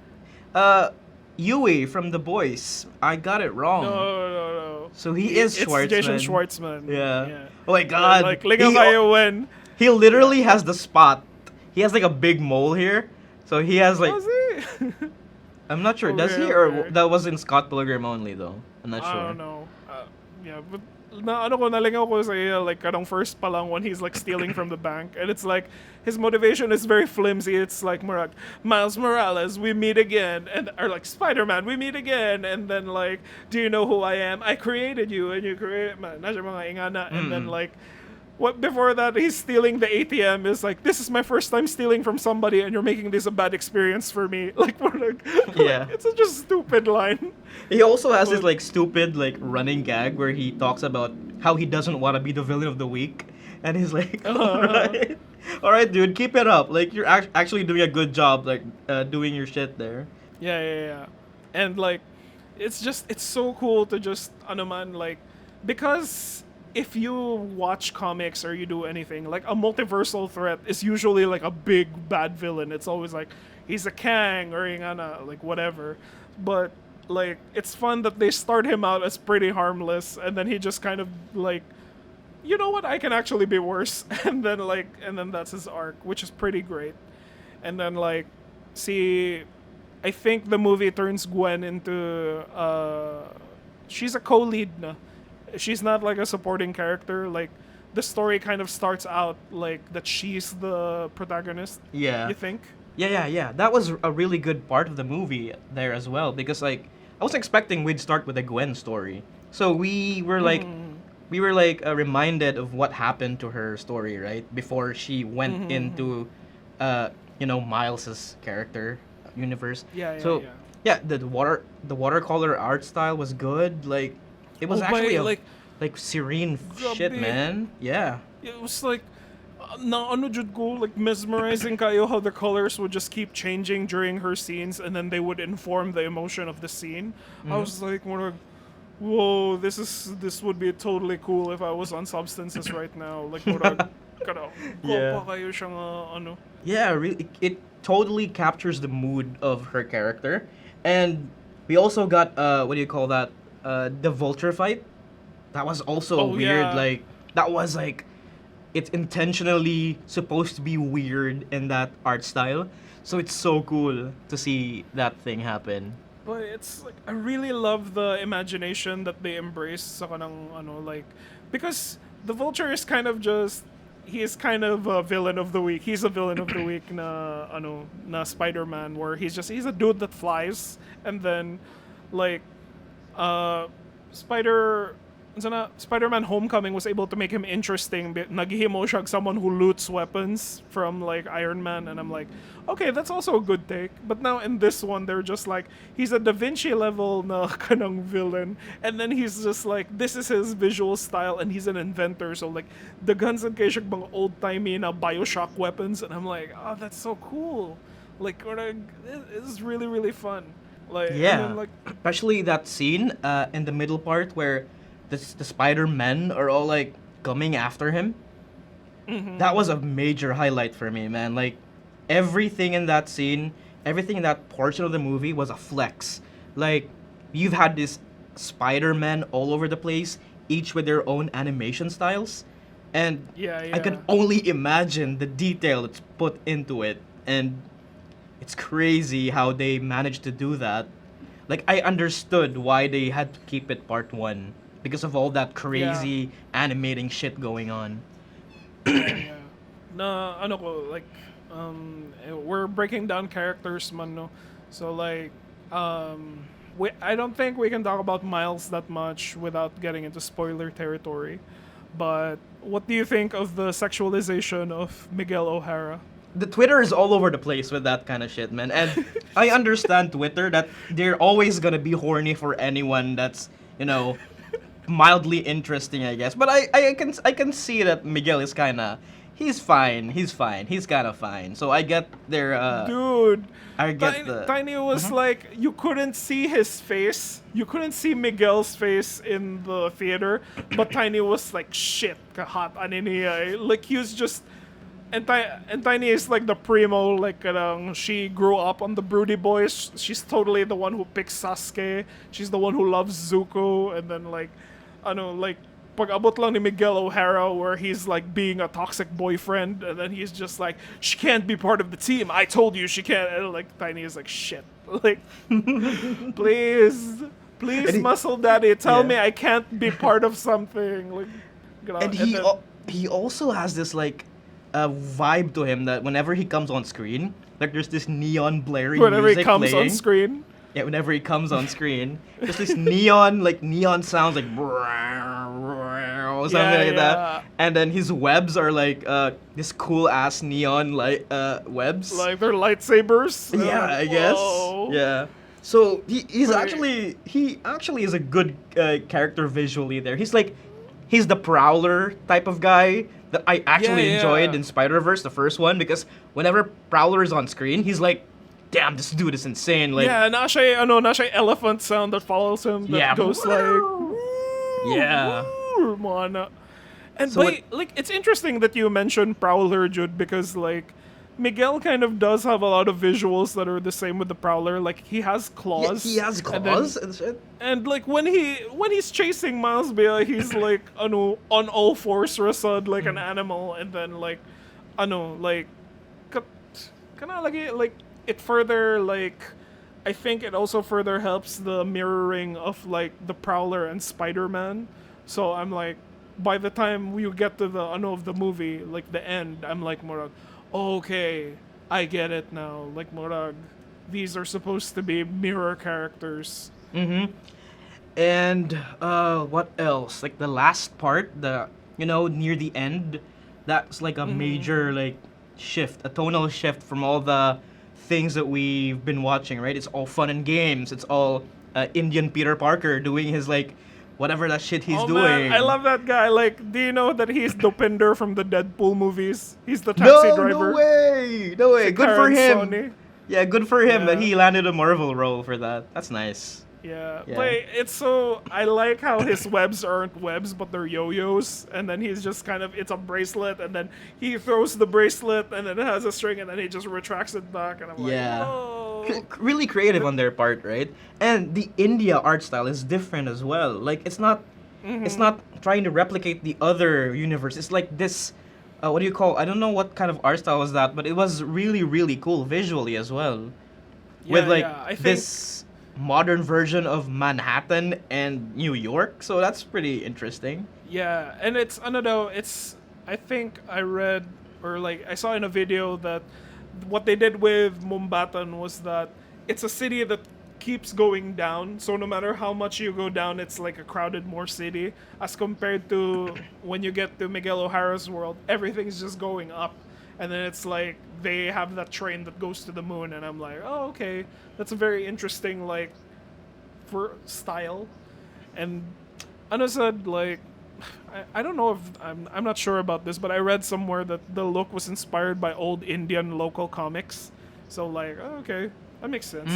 Yui from The Boys. I got it wrong. No. So he is Schwartzman. It's Jason Schwartzman. Yeah. Oh my god. Like ligaw kayo when. He literally has the Spot. He has like a big mole here. So he has like. Does he? I'm not sure. Does he? Okay. Or that was in Scott Pilgrim only though. I'm not sure. I don't know. But nalingaw ko sa like kanong first pa lang when he's like stealing from the bank, and it's like his motivation is very flimsy. It's like Miles Morales, we meet again, or like Spider-Man, we meet again, and then like, do you know who I am? I created you, and you created man. Nasa mga ingana, and then like what before that he's stealing the ATM is like, this is my first time stealing from somebody and you're making this a bad experience for me. Like, what Yeah. it's such a stupid line. He also has this like stupid like running gag where he talks about how he doesn't want to be the villain of the week, and he's like, all right, dude, keep it up. Like you're actually doing a good job, like doing your shit there. Yeah. And like, it's so cool to just, ano man, like, because if you watch comics or you do anything, like a multiversal threat is usually like a big bad villain. It's always like, he's a Kang or yung ano, like whatever. But like, it's fun that they start him out as pretty harmless and then he just kind of like, you know what, I can actually be worse. And then that's his arc, which is pretty great. And then like, see, I think the movie turns Gwen into she's a co-lead na. She's not like a supporting character. Like the story kind of starts out like that she's the protagonist. Yeah. You think? Yeah. That was a really good part of the movie there as well, because like I was expecting we'd start with a Gwen story. So we were like reminded of what happened to her story, right? Before she went into Miles's character universe. Yeah, the watercolor art style was good. Like it was actually like serene shit, man. Yeah. It was like na ano jud ko, like mesmerizing kayo how the colors would just keep changing during her scenes and then they would inform the emotion of the scene. I was like, whoa, this would be totally cool if I was on substances right now. Like Yeah, really, it totally captures the mood of her character. And we also got what do you call that? The vulture fight. That was also weird. Yeah. Like that was like it's intentionally supposed to be weird in that art style. So it's so cool to see that thing happen. But it's like, I really love the imagination that they embrace sa kanang like, because the Vulture is kind of just, he is kind of a villain of the week. He's a villain of the week na Spider-Man, where he's a dude that flies, and then like Spider-Man Homecoming was able to make him interesting. Naghihimo siya someone who loots weapons from like Iron Man, and I'm like, okay, that's also a good take. But now in this one, they're just like, he's a Da Vinci level na kanang villain, and then he's just like, this is his visual style, and he's an inventor. So like, the guns and kay mga old timey na Bioshock weapons, and I'm like, oh, that's so cool. Like, it's really really fun. Like, Yeah, and then, like, especially that scene in the middle part where the Spider-Men are all like coming after him. That was a major highlight for me, man. Like everything in that scene, everything in that portion of the movie was a flex. Like you've had this Spider-Men all over the place, each with their own animation styles, and I can only imagine the detail that's put into it, and it's crazy how they managed to do that. Like I understood why they had to keep it part 1 because of all that crazy animating shit going on. yeah. Na ano ko, like we're breaking down characters man, no. So like I don't think we can talk about Miles that much without getting into spoiler territory. But what do you think of the sexualization of Miguel O'Hara? The Twitter is all over the place with that kind of shit, man. And I understand Twitter that they're always gonna be horny for anyone that's, mildly interesting, I guess. But I can see that Miguel is he's fine. He's kind of fine. So I get their Dude, I get the Tiny was like, you couldn't see his face. You couldn't see Miguel's face in the theater, but Tiny was like, shit, kahat aniniya. Like he was just. And Tiny is like the primo, like she grew up on the Broody Boys. She's totally the one who picks Sasuke. She's the one who loves Zuko. And then like, pag-abot lang ni Miguel O'Hara where he's like being a toxic boyfriend, and then he's just like, she can't be part of the team. I told you she can't. And like Tiny is like, shit. Like, please, muscle daddy, tell me I can't be part of something. Like, and he also has this like vibe to him that whenever he comes on screen, like there's this neon blaring whenever music he comes playing. on screen. Yeah, whenever he comes on screen, there's this neon sounds like or something Yeah, like yeah. that. And then his webs are like this cool ass neon light webs. Like they're lightsabers. And I'm Yeah, like, I guess. whoa. Yeah. So Wait. he actually is a good character visually there. He's the Prowler type of guy that I actually enjoyed Yeah. in Spider-Verse, the first one, because whenever Prowler is on screen, he's like, damn, this dude is insane. Like, Yeah, na siya elephant sound that follows him that yeah. goes like Yeah. "Woo, Moana." And So like it's interesting that you mentioned Prowler, Jude, because like Miguel kind of does have a lot of visuals that are the same with the Prowler. Like he has claws. he has and then- claws and shit. And like when he's chasing Miles Bea, he's like on all fours rasad like an animal, and then like like kana lagi like it further like I think it also further helps the mirroring of like the Prowler and Spider-Man. So I'm like by the time you get to the of the movie, like the end, I'm like Morag, okay, I get it now. Like Morag, these are supposed to be mirror characters. Mm-hmm. And what else? Like the last part, near the end, that's like a major like shift, a tonal shift from all the things that we've been watching, right? It's all fun and games. It's all Indian Peter Parker doing his like whatever that shit he's doing. Man, I love that guy. Like, do you know that he's Dopinder from the Deadpool movies? He's the taxi driver. No way! No way! Si Good for Karen him! Sony. Yeah, good for him that Yeah. he landed a Marvel role for that. That's nice. Yeah. Yeah. Like, it's so... I like how his webs aren't webs, but they're yo-yos. And then he's just kind of... It's a bracelet, and then he throws the bracelet, and then it has a string, and then he just retracts it back, and I'm Yeah. like, oh. Really creative on their part, right? And the India art style is different as well. Like it's not trying to replicate the other universe. It's like this what do you call, I don't know what kind of art style was that, but it was really really cool visually as well. With like I think, this modern version of Manhattan and New York. So that's pretty interesting. Yeah, and it's I think I read or like I saw in a video that what they did with Mumbatan was that it's a city that keeps going down. So no matter how much you go down, it's like a crowded more city as compared to when you get to Miguel O'Hara's world, everything's just going up. And then it's like they have that train that goes to the moon, and I'm like, oh, okay, that's a very interesting like for style. And Anna said like I don't know if I'm not sure about this, but I read somewhere that the look was inspired by old Indian local comics. So like, oh, okay, that makes sense.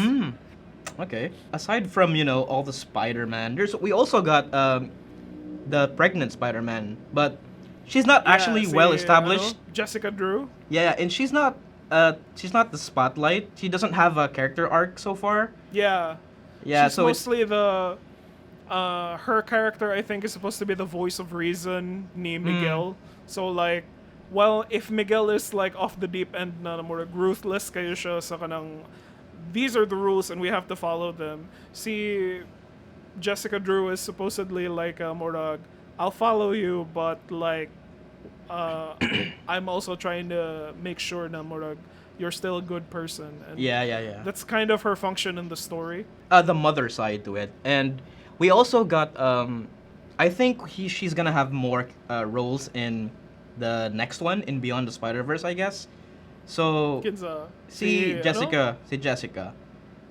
Okay. Aside from, all the Spider-Man, we also got the pregnant Spider-Man, but she's not actually well established. Jessica Drew. Yeah, and she's not the spotlight. She doesn't have a character arc so far. Yeah. Yeah, She's so mostly the her character I think is supposed to be the voice of reason ni Miguel. So like well, if Miguel is like off the deep end na more ruthless kayo siya sa kanang these are the rules and we have to follow them. See Jessica Drew is supposedly like more I'll follow you but like I'm also trying to make sure na more you're still a good person. And yeah. that's kind of her function in the story. The mother side to it. And we also got I think she's gonna have more roles in the next one in Beyond the Spider-Verse, I guess. So Kinsa. see Jessica,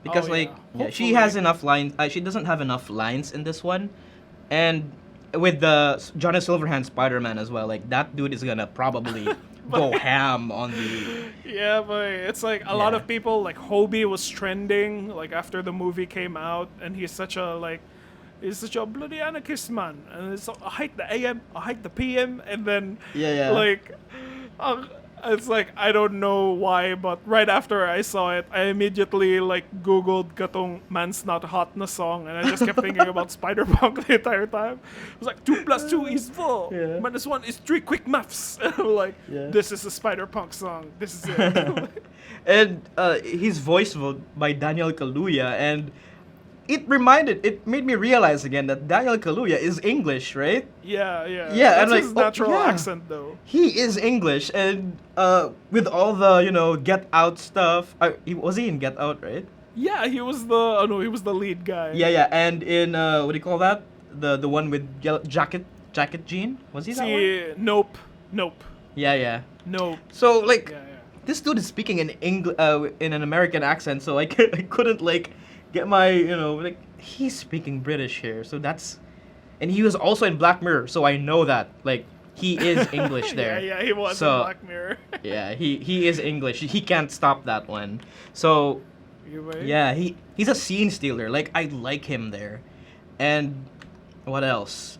because Oh, like yeah. she has enough lines. She doesn't have enough lines in this one, and with the Johnny Silverhand Spider-Man as well, like that dude is gonna probably go ham on the. Yeah, but it's like a lot Yeah. of people like Hobie was trending like after the movie came out, and he's such a bloody anarchist man, and it's I hate the AM, I hate the PM, and then Yeah. like it's like I don't know why, but right after I saw it, I immediately like Googled katong "Man's Not Hot" na song, and I just kept thinking about Spider-Punk the entire time. It was like 2 + 2 is 4, Yeah. minus 1 is 3. Quick maths. And I'm like, Yeah. this is a Spider-Punk song. This is it. And he's voiced by Daniel Kaluuya, and it made me realize again that Daniel Kaluuya is English, right? Yeah. Yeah, That's and like, his natural yeah. accent, though. He is English, and with all the Get Out stuff, was he in Get Out, right? Yeah, he was the lead guy. Yeah, and in what do you call that? The one with jacket Jacket Jean? Was he that one? See, nope. Yeah. Nope. So like, Yeah. this dude is speaking in in an American accent, so I couldn't like get my like he's speaking British here, so that's, and he was also in Black Mirror, so I know that like he is English there. Yeah, he was So, in Black Mirror. Yeah, he is English. He can't stop that one. So Anyway. yeah, he's a scene stealer. Like I like him there, and what else?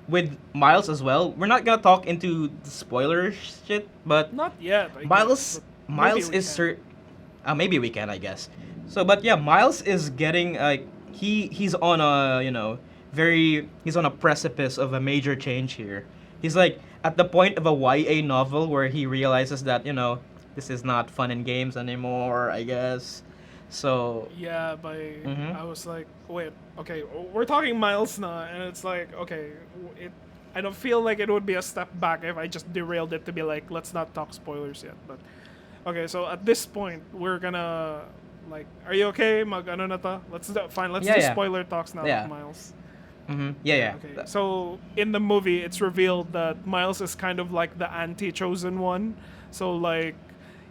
With Miles as well. We're not gonna talk into the spoiler shit, but Not yet. I Miles guess, but Miles maybe we is can. maybe we can, I guess. So but yeah, Miles is getting he's on a he's on a precipice of a major change here. He's like at the point of a YA novel where he realizes that this is not fun and games anymore, I guess. So Yeah, Mhm. I was like, wait, okay, we're talking Miles now, and it's like, okay, I don't feel like it would be a step back if I just derailed it to be like, let's not talk spoilers yet. But okay, so at this point, we're gonna like, are you okay? Ano na ta? Let's do Yeah. spoiler talks now Yeah. with Miles. Yeah. Okay, so in the movie, it's revealed that Miles is kind of like the anti-chosen one. So like,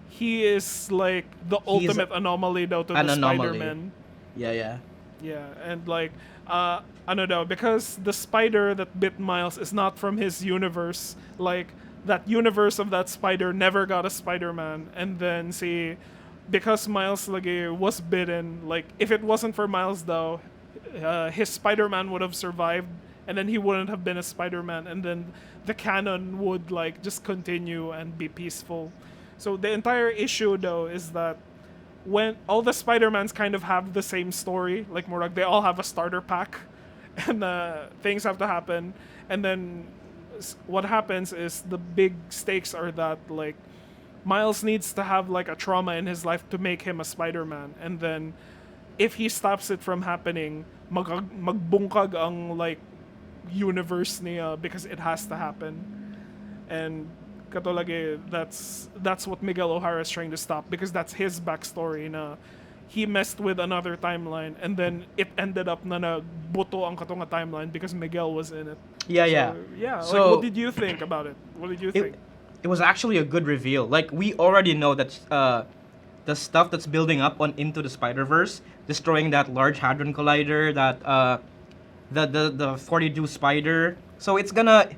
he is like the He's ultimate anomaly daw to an the anomaly. Spider-Man. Yeah. Yeah, and like, ano daw, because the spider that bit Miles is not from his universe, like, that universe of that spider never got a Spider-Man, and then see, because Miles lagi was bitten, like, if it wasn't for Miles though, his Spider-Man would have survived, and then he wouldn't have been a Spider-Man, and then the canon would like just continue and be peaceful. So the entire issue though is that when all the Spider-Mans kind of have the same story, like more like they all have a starter pack, and things have to happen, and then what happens is the big stakes are that like Miles needs to have like a trauma in his life to make him a Spider-Man, and then if he stops it from happening, magbungkag ang like universe niya because it has to happen. And katulagi, that's what Miguel O'Hara is trying to stop, because that's his backstory na he messed with another timeline and then it ended up na nagbuto ang katunga timeline because Miguel was in it. Yeah. So, yeah. So- like, what did you think about it? What did you think? It was actually a good reveal. Like we already know that the stuff that's building up on Into the Spider-Verse, destroying that large hadron collider, that the 42 spider. So it's gonna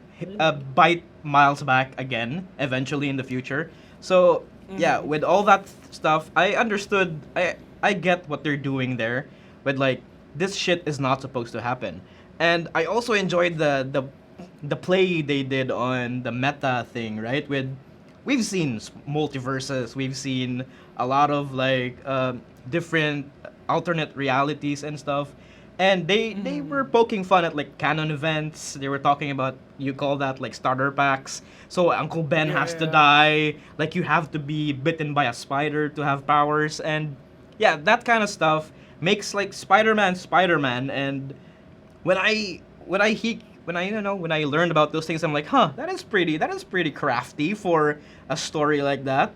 bite Miles back again eventually in the future. So yeah, with all that stuff, I understood. I get what they're doing there, with like this shit is not supposed to happen, and I also enjoyed the play they did on the meta thing, right? We've seen multiverses, we've seen a lot of like different alternate realities and stuff, and they were poking fun at like canon events. They were talking about, you call that like starter packs. So Uncle Ben has to Yeah. die, like you have to be bitten by a spider to have powers, and yeah, that kind of stuff makes like Spider-Man. And when I learned about those things, I'm like, that is pretty crafty for a story like that.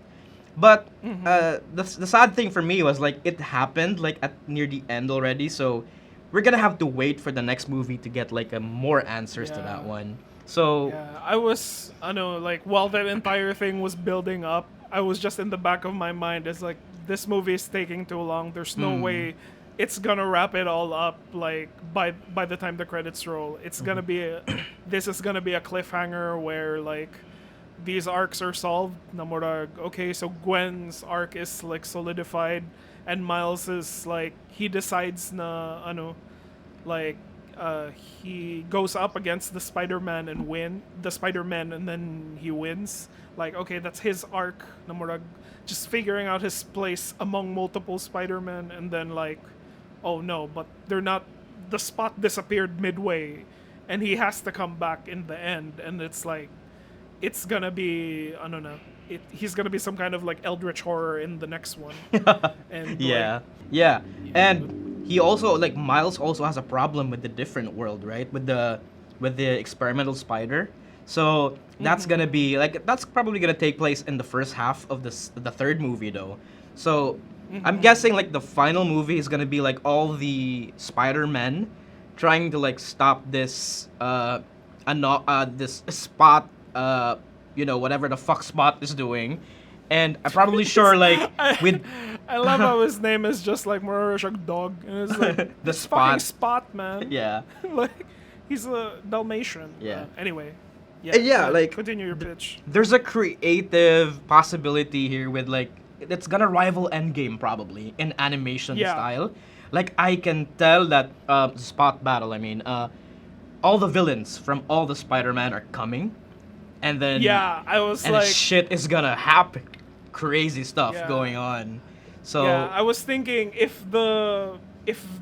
But the sad thing for me was like it happened like at near the end already, so we're gonna have to wait for the next movie to get like more answers to that Yeah. one. So Yeah, I know, like, while that entire thing was building up, I was just in the back of my mind, it's like, this movie is taking too long. There's no way it's gonna wrap it all up, like, by the time the credits roll. It's gonna be this is gonna be a cliffhanger where, like, these arcs are solved. Namorag, okay, so Gwen's arc is, like, solidified, and Miles is, like, he decides na, like, he goes up against the Spider-Man and then he wins. Like, okay, that's his arc. Namurag, just figuring out his place among multiple Spider-Man, and then like, oh no, but they're not. The spot disappeared midway, and he has to come back in the end, and it's like, it's gonna be, I don't know. He's gonna be some kind of like eldritch horror in the next one. And yeah, and he also like Miles also has a problem with the different world, right? With the experimental spider. So that's gonna be like, that's probably gonna take place in the first half of the third movie though. So I'm guessing like the final movie is gonna be like all the Spider-Men trying to like stop this this Spot, whatever the fuck Spot is doing, and I'm probably sure like I, with I love how his name is just like more dog, and it's like the it's fucking Spot. Spot, man. Yeah. Like he's a Dalmatian. Yeah. Anyway. Yeah, like continue your pitch. there's a creative possibility here with like it's gonna rival Endgame probably in animation Yeah. style. Like I can tell that Spot battle. I mean, all the villains from all the Spider-Man are coming, and then Yeah, I was and like, shit is gonna happen. Crazy stuff Yeah. going on. So yeah, I was thinking if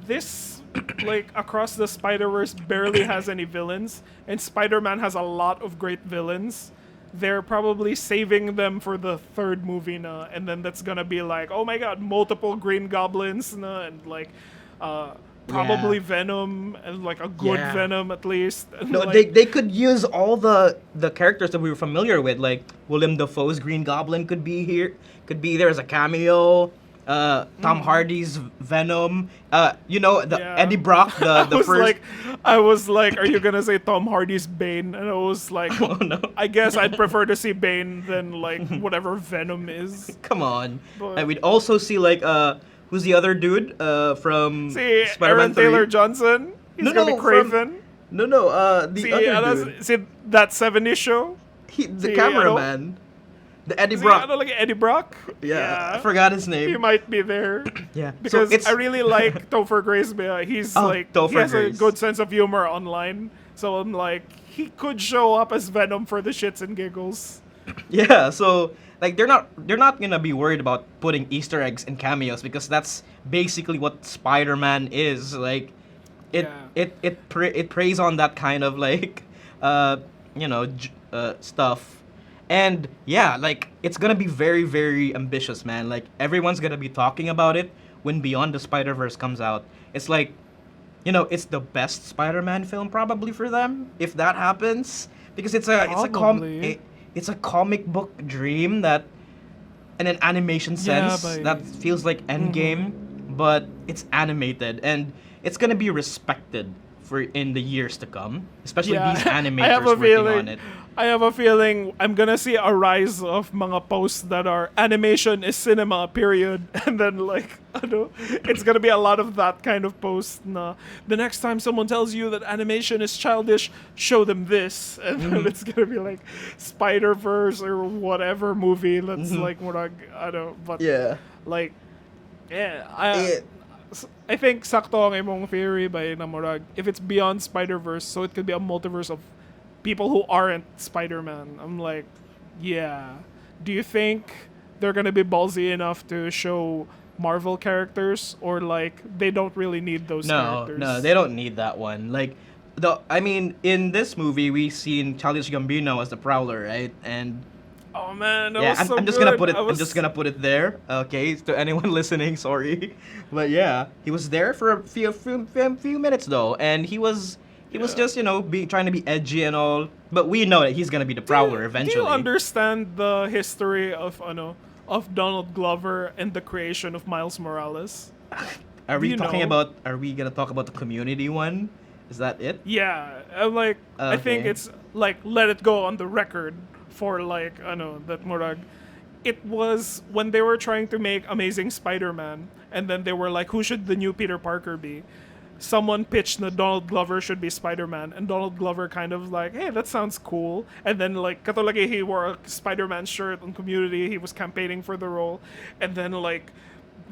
this like Across the Spider-Verse barely has any villains and Spider-Man has a lot of great villains, they're probably saving them for the third movie na, and then that's gonna be like, oh my god, multiple Green Goblins na, and like probably Venom and like a good Yeah. Venom at least. And, no, like, they could use all the characters that we were familiar with, like Willem Dafoe's Green Goblin could be there as a cameo. Tom Hardy's Venom. Yeah. Eddie Brock, the first. I was like, are you gonna say Tom Hardy's Bane? And I was like, Oh no! I guess I'd prefer to see Bane than like whatever Venom is. Come on. But- And we'd also see like who's the other dude from See, Spider-Man Aaron Taylor 3? Johnson. He's No, gonna no, be Craven. No, the See, other dude. see that 70s show? The see, cameraman. The Eddie See, Brock. I don't like Eddie Brock. Yeah, I forgot his He name. might be there. Yeah, Because so it's, I really like Topher Grace. He's Oh, like Topher he has Grace. a good sense of humor online. So I'm like, he could show up as Venom for the shits and giggles. yeah. So like they're not gonna be worried about putting Easter eggs and cameos because that's basically what Spider-Man is. Like it Yeah. it preys on that kind of like stuff. And yeah, like it's gonna be very, very ambitious, man. Like everyone's gonna be talking about it when Beyond the Spider-Verse comes out. It's like, it's the best Spider-Man film probably for them if that happens because Probably. it's a comic book dream that, in an animation Yeah, sense, but- that feels like Endgame, but it's animated and it's gonna be respected for in the years to come, especially these animators working on it. I have a feeling I'm gonna see a rise of mga posts that are animation is cinema, period. And then like, it's gonna be a lot of that kind of post na the next time someone tells you that animation is childish, show them this. And then it's gonna be like Spider-Verse or whatever movie that's like murag, but Yeah. like, yeah, It- I think sakto ang imong theory by namurag. If it's beyond Spider-Verse, so it could be a multiverse of people who aren't Spider-Man. I'm like, yeah. Do you think they're gonna be ballsy enough to show Marvel characters, or like they don't really need those characters? No, they don't need that one. Like, in this movie, we seen Childish Gambino as the Prowler, right? And Oh man, that yeah, was so I'm just good. gonna put it. I was- I'm just gonna put it there. Okay, to anyone listening, sorry, but yeah, he was there for a few minutes though, and he was just trying to be edgy and all. But we know that he's gonna be the Prowler eventually. Do you understand the history of Donald Glover and the creation of Miles Morales? Are we you talking know? about? Are we gonna talk about the Community one? Is that it? Yeah, I'm like, I think Okay. it's like let it go on the record for like that murag. It was when they were trying to make Amazing Spider-Man, and then they were like, who should the new Peter Parker be? Someone pitched that Donald Glover should be Spider-Man, and Donald Glover kind of like, hey, that sounds cool. And then like katulagi he wore a Spider-Man shirt on Community, he was campaigning for the role, and then like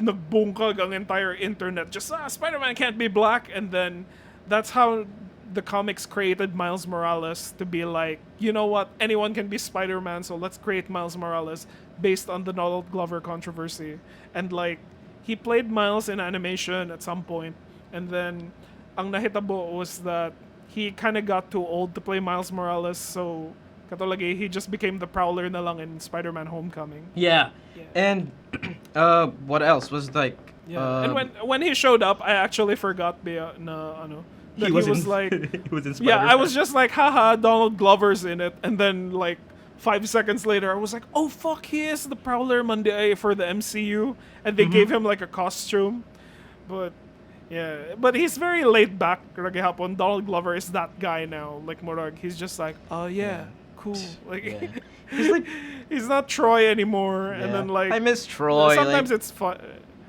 nagbungkag ang entire internet, just Spider-Man can't be black, and then that's how the comics created Miles Morales to be like, you know what, anyone can be Spider-Man, so let's create Miles Morales based on the Donald Glover controversy. And like, he played Miles in animation at some point, and then ang nahitabo was that he kind of got too old to play Miles Morales, so katulagi he just became the Prowler na lang in Spider-Man Homecoming. Yeah. Yeah. And what else was like? Yeah. And when he showed up, I actually forgot that he was like he was in yeah, I Spider-Man. was just like, haha, Donald Glover's in it. And then, like, 5 seconds later, I was like, oh, fuck, he is the Prowler Monday for the MCU. And they gave him, like, a costume. But, Yeah, but he's very laid back. Hapon. Donald Glover is that guy now. Like Morag, he's just like, oh yeah, cool. Like Yeah. He's like, he's not Troy anymore. And yeah. then like I miss Troy. sometimes like, it's fun.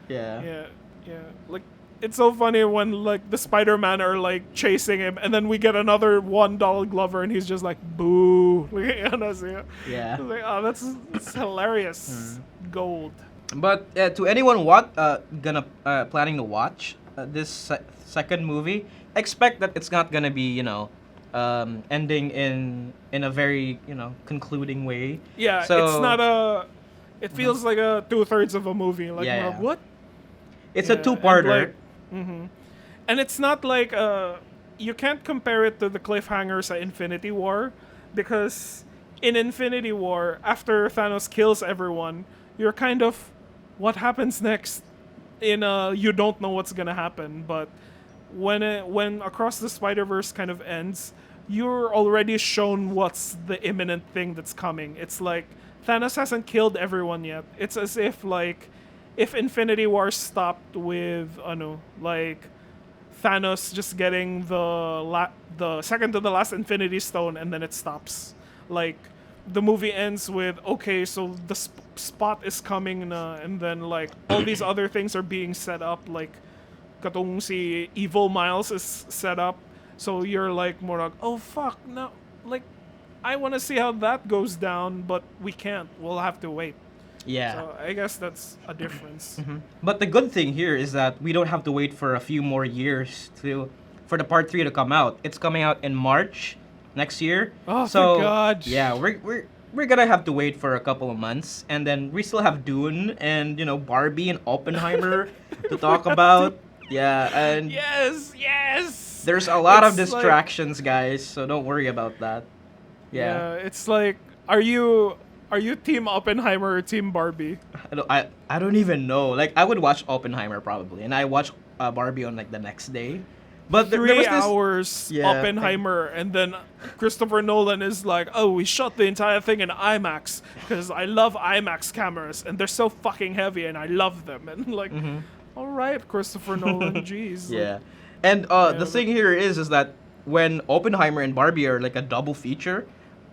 yeah. Yeah. Like it's so funny when like the Spider-Man are like chasing him, and then we get another one Donald Glover, and he's just like, boo. Yeah. Like, oh, that's hilarious. Gold. But to anyone gonna planning to watch this second movie, expect that it's not gonna be ending in a very concluding way. Yeah, So, it's not a. It feels like a 2/3 of a movie. Like, Yeah, yeah. what? It's Yeah, a two-parter. And it's not like you can't compare it to the cliffhangers at Infinity War, because in Infinity War, after Thanos kills everyone, you're kind of, what happens next? You don't know what's gonna happen. But when Across the Spider-Verse kind of ends, you're already shown what's the imminent thing that's coming. It's like Thanos hasn't killed everyone yet. It's as if like if Infinity War stopped with like Thanos just getting the second to the last Infinity Stone, and then it stops. Like the movie ends with, okay, so the spot is coming na, and then like all these other things are being set up, like katong si Evil Miles is set up. So you're like more like, oh fuck, no, like I want to see how that goes down, but we can't. We'll have to wait. Yeah. So I guess that's a difference. But the good thing here is that we don't have to wait for a few more years for the part 3 to come out. It's coming out in March next year. Oh, so, thank God. Yeah, we're gonna have to wait for a couple of months, and then we still have Dune and Barbie and Oppenheimer to talk about. Yeah, and Yes. there's a lot of It's like- distractions, guys. So don't worry about that. Yeah. It's like, are you team Oppenheimer or team Barbie? I don't even know. Like, I would watch Oppenheimer probably, and I watch Barbie on like the next day. But there was 3 this. hours Yeah, Oppenheimer, and then Christopher Nolan is like, oh, we shot the entire thing in IMAX because I love IMAX cameras and they're so fucking heavy and I love them. And like, all right, Christopher Nolan, jeez. Yeah, and the thing here is that when Oppenheimer and Barbie are like a double feature,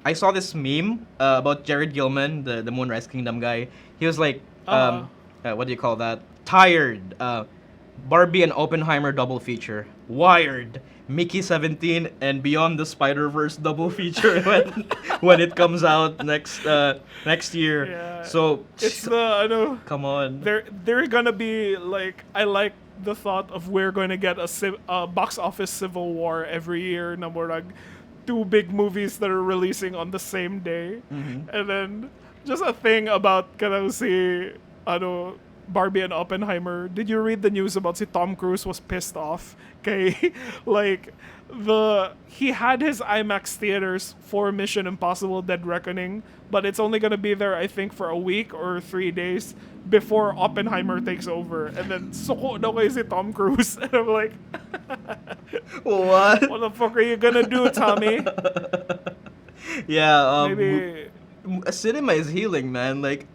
I saw this meme about Jared Gilman, the Moonrise Kingdom guy. He was like, what do you call that? Tired. Barbie and Oppenheimer double feature. Wired. Mickey 17 and Beyond the Spider-Verse double feature when it comes out next year. Yeah. So It's I know. come on. They're gonna be like, I like the thought of we're going to get a box office civil war every year na murag 2 big movies that are releasing on the same day. And then just a thing about kanang si Barbie and Oppenheimer. Did you read the news about si Tom Cruise was pissed off? Okay, like he had his IMAX theaters for Mission Impossible: Dead Reckoning, but it's only gonna be there, I think, for a week or 3 days before Oppenheimer takes over. And then suko daw kay si Tom Cruise, and I'm like, What? what the fuck are you gonna do, Tommy? Yeah. Maybe. Cinema is healing, man. Like,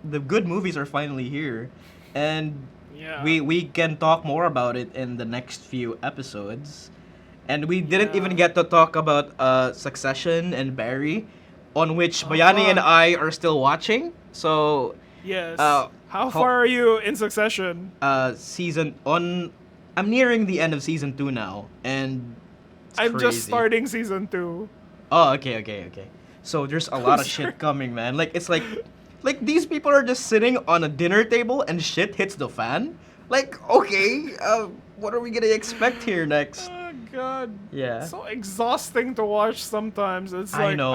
the good movies are finally here, and Yeah. we can talk more about it in the next few episodes. And we didn't even get to talk about Succession and Barry, on which Bayani and I are still watching. So Yes. Uh, How far are you in Succession? I'm nearing the end of season 2 now, and it's I'm just crazy. starting season 2. Oh, okay. So there's a lot of shit coming, man. Like, it's like these people are just sitting on a dinner table and shit hits the fan. Like, okay, what are we gonna expect here next? Oh God. Yeah. It's so exhausting to watch sometimes. It's like I know.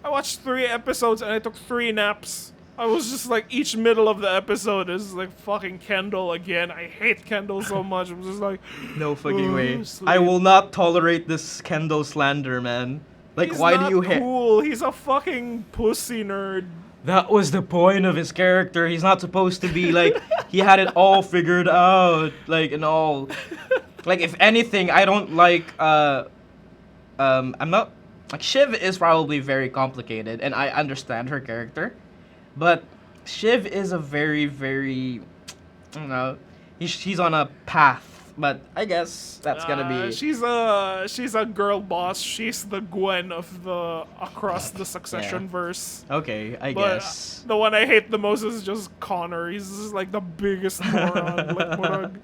I watched 3 episodes and I took 3 naps. I was just like, each middle of the episode is like fucking Kendall again. I hate Kendall so much. I'm just like, No fucking way. sleep. I will not tolerate this Kendall slander, man. Like, he's why not do you hate? cool. He's a fucking pussy nerd. That was the point of his character. He's not supposed to be like he had it all figured out, like, and all. Like, if anything, I don't like. I'm not like, Shiv is probably very complicated, and I understand her character, but Shiv is a very, very, I don't know. she's on a path, but I guess that's gonna be she's a girl boss. She's the Gwen of the across the Succession verse. okay. I But guess. the one I hate the most is just Connor. He's just like the biggest moron. Like, murag,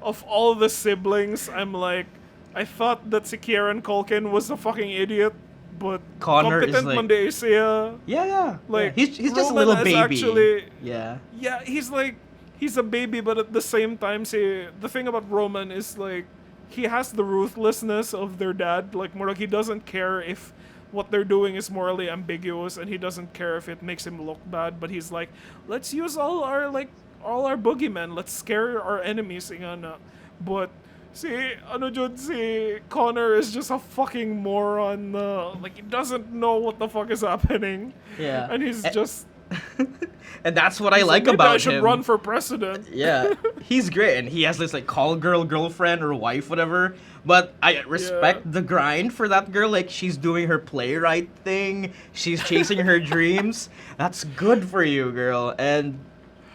of all the siblings, I'm like, I thought that si Kieran Culkin was a fucking idiot, but Connor is competent like- man de siya. Yeah. Like, he's just a Roman little is baby. actually- Yeah. Yeah, he's a baby, but at the same time, say the thing about Roman is like he has the ruthlessness of their dad. Like, more like he doesn't care if what they're doing is morally ambiguous, and he doesn't care if it makes him look bad. But he's like, let's use all our boogeymen. Let's scare our enemies, ingana. But see, si Connor is just a fucking moron. Like, he doesn't know what the fuck is happening. Yeah. And he's just. And that's what I like Maybe about I should him. run for president. Yeah, he's great, and he has this like call girl girlfriend or wife, whatever. But I respect the grind for that girl. Like, she's doing her playwright thing. She's chasing her dreams. That's good for you, girl. And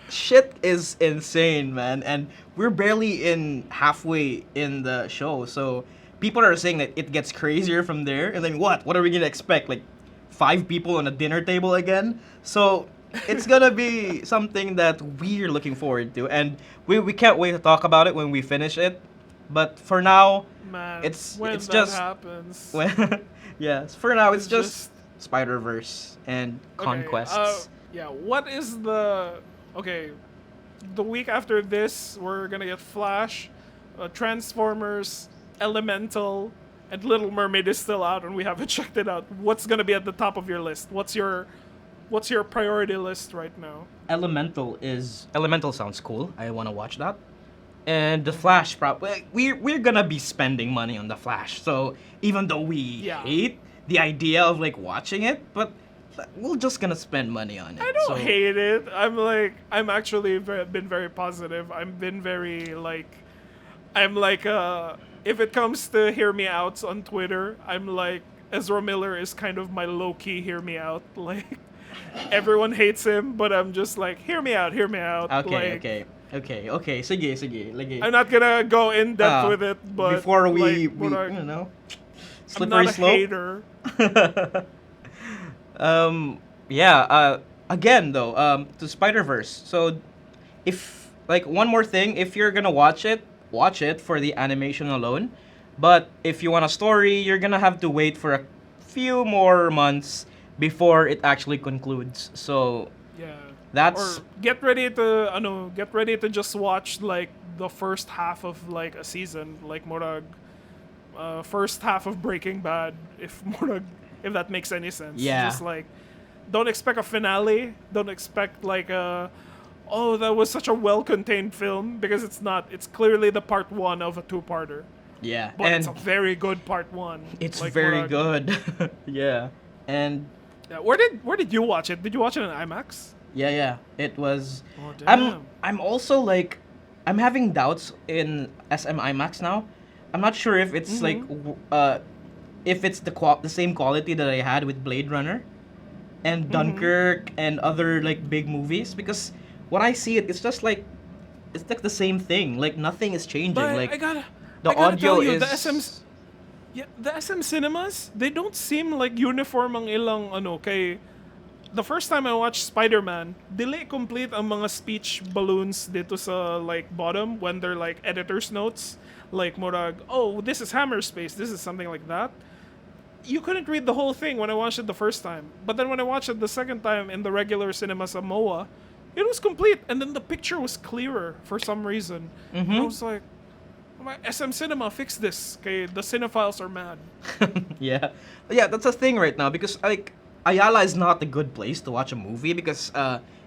shit is insane, man. And we're barely in halfway in the show, so people are saying that it gets crazier from there. And then what? What are we gonna expect? Like 5 people on a dinner table again? So it's gonna be something that we're looking forward to, and we can't wait to talk about it when we finish it. But for now, Man, it's when it's that just happens. yes. For now, it's It's just Spider-Verse and conquests. Yeah, what is the the week after this, we're gonna get Flash, Transformers, Elemental, and Little Mermaid is still out, and we haven't checked it out. What's gonna be at the top of your list? What's your priority list right now? Elemental sounds cool. I want to watch that. And the Flash, we're gonna be spending money on the Flash. So even though we hate the idea of like watching it, but we're just gonna spend money on it. I don't hate it. I'm actually been very positive. I've been very if it comes to hear me outs on Twitter, I'm like, Ezra Miller is kind of my low-key hear me out. Like, everyone hates him, but I'm just like, hear me out. Okay. Sige. Like, I'm not gonna go in depth with it, but before we but I- you know, I'm slippery not a slope. hater. Again though, to Spider-Verse. So if like one more thing, if you're gonna watch it for the animation alone. But if you want a story, you're gonna have to wait for a few more months before it actually concludes. So Yeah. that's Or get ready to just watch like the first half of like a season, like Morag, first half of Breaking Bad, if that makes any sense. Yeah. Just like, don't expect a finale. Don't expect like that was such a well-contained film, because it's not. It's clearly the part 1 of a 2-parter. yeah, But and it's a very good part 1. it's Like, very Morag- good. Yeah, and Yeah, where did you watch it? Did you watch it in IMAX? yeah, it was. Oh, damn. I'm also like, I'm having doubts in SM IMAX now. I'm not sure if it's like, if it's the same quality that I had with Blade Runner, and Dunkirk and other like big movies, because when I see it, it's just like, it's like the same thing. Like nothing is changing. But like I gotta audio tell you, is. the SM cinemas, they don't seem like uniform ang ilang kay the first time I watched Spider-Man, dili complete ang mga speech balloons dito sa like bottom when they're like editor's notes, like morag, oh, this is hammer space, this is something like that. You couldn't read the whole thing when I watched it the first time. But then when I watched it the second time in the regular cinema sa MOA, it was complete, and then the picture was clearer for some reason. And I was like, SM Cinema, fix this. Okay, the cinephiles are mad. Yeah, that's a thing right now, because like Ayala is not a good place to watch a movie, because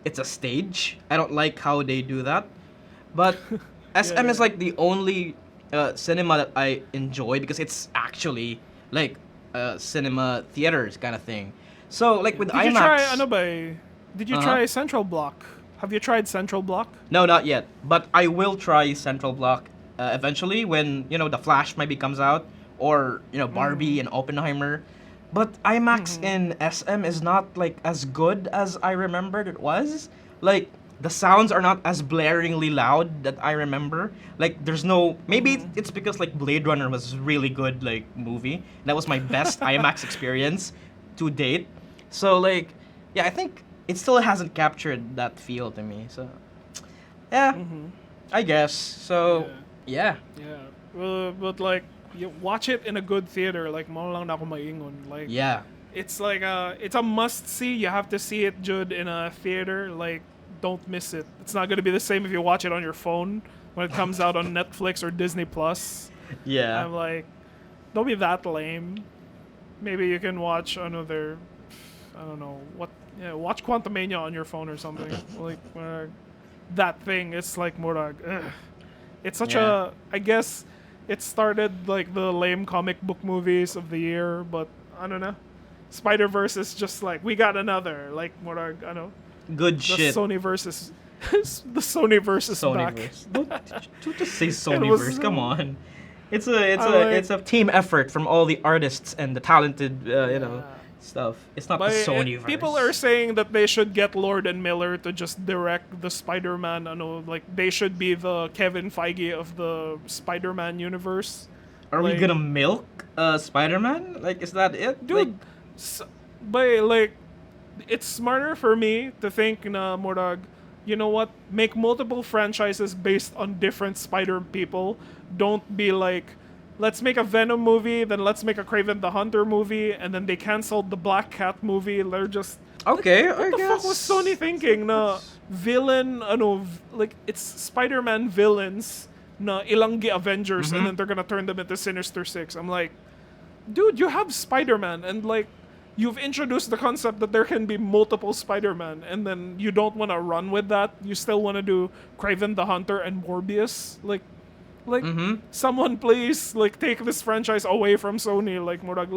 it's a stage. I don't like how they do that. But SM is like the only cinema that I enjoy, because it's actually like cinema theaters kind of thing. So like with Did IMAX. Did you try Central Block? Have you tried Central Block? No, not yet. But I will try Central Block eventually, when the Flash maybe comes out, or Barbie and Oppenheimer. But IMAX in SM is not like as good as I remembered it was. Like the sounds are not as blaringly loud that I remember. Like there's no maybe it's because like Blade Runner was really good like movie. That was my best IMAX experience to date. So like yeah, I think it still hasn't captured that feel to me. So yeah, I guess. So yeah. Yeah. But like you watch it in a good theater, like mo lang na ako maingon. Like Yeah. it's like it's a must see. You have to see it, Jude, in a theater. Like don't miss it. It's not gonna be the same if you watch it on your phone when it comes out on Netflix or Disney Plus. Yeah. I'm like, don't be that lame. Maybe you can watch another, I don't know what. Yeah, watch Quantumania on your phone or something. Like that thing. It's like more like, it's such a. I guess it started like the lame comic book movies of the year, but I don't know. Spider-Verse is just like we got another like more like I don't know. Good The shit. Sony versus the Sony versus back. Sonyverse. Don't just say was, Sonyverse. Come on. It's like- a team effort from all the artists and the talented stuff. It's not the But Sonyverse. people are saying that they should get Lord and Miller to just direct the Spider-Man. I know, like they should be the Kevin Feige of the Spider-Man universe. Are we like- gonna milk Spider-Man? Like, is that it, Dude? Like, But like, it's smarter for me to think na Morag, you know what? Make multiple franchises based on different Spider people. Don't be like, let's make a Venom movie, then let's make a Kraven the Hunter movie, and then they canceled the Black Cat movie. They're just okay, what the fuck was Sony thinking? Na villain, like it's Spider-Man villains na ilanggi Avengers, and then they're gonna turn them into Sinister Six. I'm like, dude, you have Spider-Man, and like, you've introduced the concept that there can be multiple Spider-Man, and then you don't want to run with that. You still want to do Kraven the Hunter and Morbius, like. Someone please like take this franchise away from Sony. Like Murag,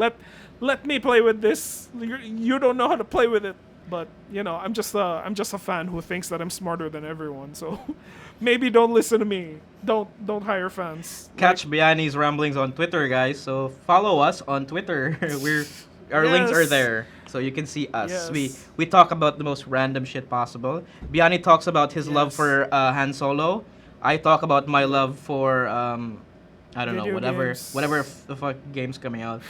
let me play with this. You don't know how to play with it, but you know I'm just a fan who thinks that I'm smarter than everyone. So maybe don't listen to me. Don't hire fans. Catch Bayani's ramblings on Twitter, guys. So follow us on Twitter. Our links are Yes. there, so you can see us. Yes. We talk about the most random shit possible. Bayani talks about his love Yes. for Han Solo. I talk about my love for I don't know, Video games. whatever the fuck game's coming out.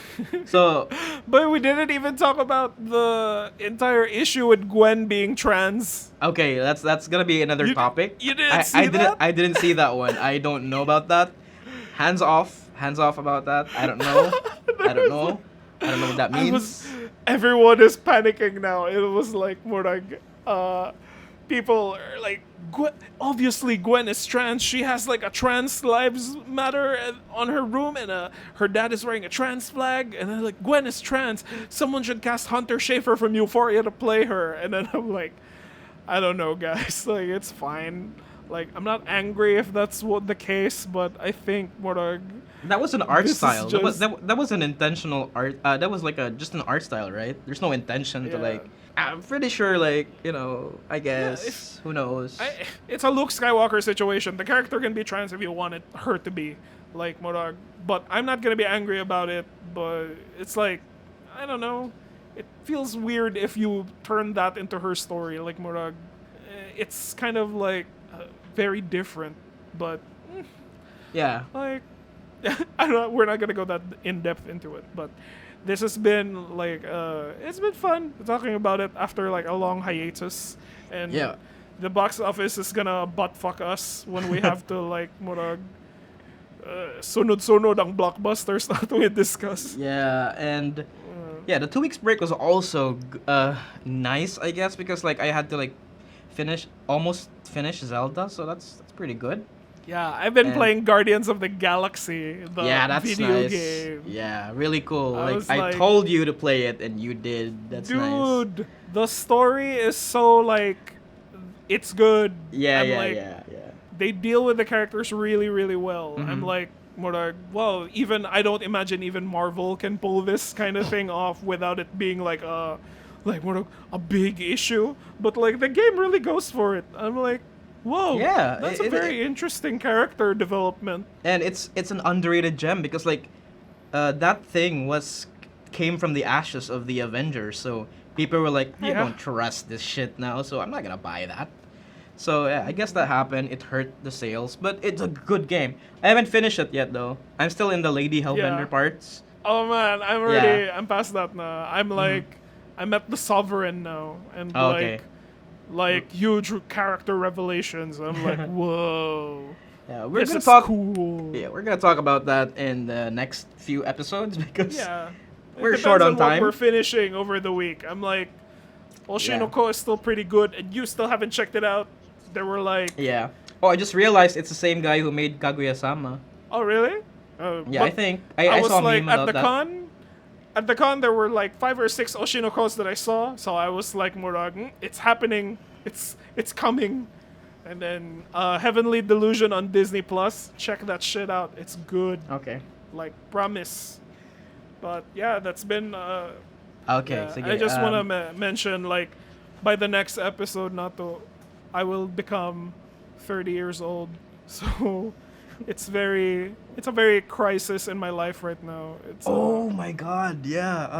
So But we didn't even talk about the entire issue with Gwen being trans. okay, that's gonna be another You- topic. you didn't see that? I didn't see that one. I don't know about that. Hands off about that. I don't know. I don't know what that means. Everyone is panicking now. It was like more like people are like obviously Gwen is trans. She has like a trans lives matter on her room, and her dad is wearing a trans flag, and then like Gwen is trans. Someone should cast Hunter Schafer from Euphoria to play her. And then I'm like, I don't know, guys. Like it's fine. Like I'm not angry if that's what the case, but I think more like That was an art This is style. just- That was an intentional art. That was like just an art style, right? There's no intention to Yeah. like. I'm pretty sure, like I guess if- who knows. it's a Luke Skywalker situation. The character can be trans if you wanted her to be, like Morag. But I'm not gonna be angry about it. But it's like, I don't know. It feels weird if you turn that into her story, like Morag. It's kind of like very different. But yeah. like, I don't know. We're not gonna go that in depth into it. But this has been like it's been fun talking about it after like a long hiatus, and Yeah. the box office is gonna butt fuck us when we have to like murag sunod-sunod ang blockbusters that we discuss. Yeah, and the 2 weeks break was also nice, I guess, because like I had to like almost finish Zelda, so that's pretty good. Yeah, I've been And- playing Guardians of the Galaxy, the Yeah, that's video nice. game. Yeah, really cool. I was I like- told you to play it and you did. That's nice. Dude, the story is so like it's good. Yeah, I'm yeah, like, yeah. They deal with the characters really, really well. I'm Mm-hmm. like, more like, well, even I don't imagine even Marvel can pull this kind of thing off without it being like more like a big issue. But like the game really goes for it. I'm like, whoa, Yeah, that's a very interesting character development. And it's an underrated gem because like that thing came from the ashes of the Avengers, so people were like, I Yeah. don't trust this shit now, so I'm not gonna buy that. So yeah, I guess that happened. It hurt the sales, but it's a good game. I haven't finished it yet though. I'm still in the Lady Hellbender Yeah. parts. Oh man, I'm past that now. I'm like, I'm at the Sovereign now, and Oh, okay. like huge character revelations. I'm like, whoa. Yeah, we're This gonna is talk. cool. Yeah, we're gonna talk about that in the next few episodes because Yeah. we're It short depends on what time. we're finishing over the week. I'm like, Oshinoko is still pretty good, and you still haven't checked it out. There were like, Yeah. Oh, I just realized it's the same guy who made Kaguya-sama. oh really? Yeah, I but think I I was saw a like meme at about the that. con. At the con, there were like 5 or 6 Oshinokos that I saw, so I was like, Murag, it's happening, it's coming. And then Heavenly Delusion on Disney Plus. Check that shit out. It's good. Okay. Like promise. But yeah, that's been. Okay. Yeah, So I just want to mention like, by the next episode, I will become 30 years old. So, it's a very crisis in my life right now. It's. Oh my God! Yeah.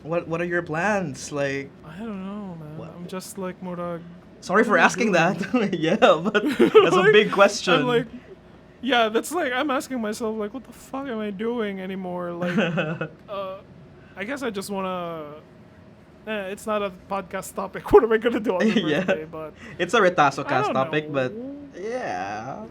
What are your plans? Like, I don't know, man. What? I'm just like Murag. sorry for What am I asking that. yeah, but that's a Like, big question. I'm like, yeah, that's like I'm asking myself like, what the fuck am I doing anymore? Like, I guess I just wanna. It's not a podcast topic. What am I gonna do on the Yeah. birthday? But It's a Retaso I cast don't topic, know. but yeah.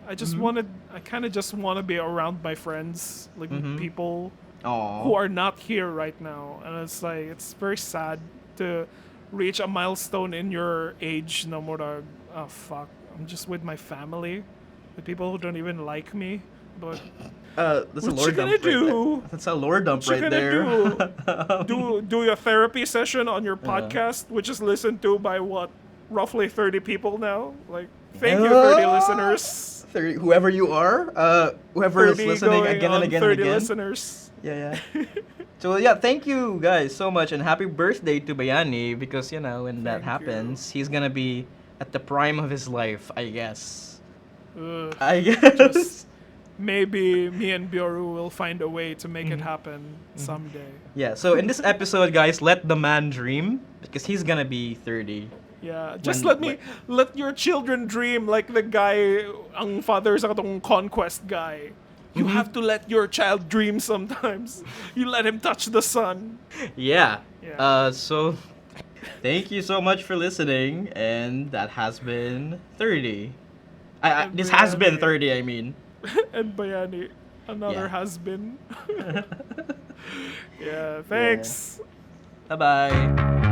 I just I kind of just want to be around my friends, like people who Oh. are not here right now, and it's like it's very sad to reach a milestone in your age. No more. Oh fuck! I'm just with my family, the people who don't even like me. But That's a what lore you dump gonna right there. do? That's a lore dump What you right gonna there. do a therapy session on your podcast, which is listened to by what, roughly 30 people now. Like, thank you, 30 listeners. 30, whoever you are, whoever is 30 listening going again and on again 30 and again. listeners. Yeah, yeah. So yeah, thank you guys so much and happy birthday to Bayani because you know when that Thank happens, he's gonna be at the prime of his life, I guess. Ugh. I guess. Just maybe me and Byoru will find a way to make it happen someday. Yeah. So in this episode, guys, let the man dream because he's gonna be 30. Yeah, just When- let your children dream like the guy, ang father sa katong CONQuest guy. You have to let your child dream sometimes. You let him touch the sun. Yeah. Yeah. So thank you so much for listening, and that has been 30. And This has been Bayani. 30. I mean. And Bayani, another Yeah. has been. Yeah, thanks. Bye bye.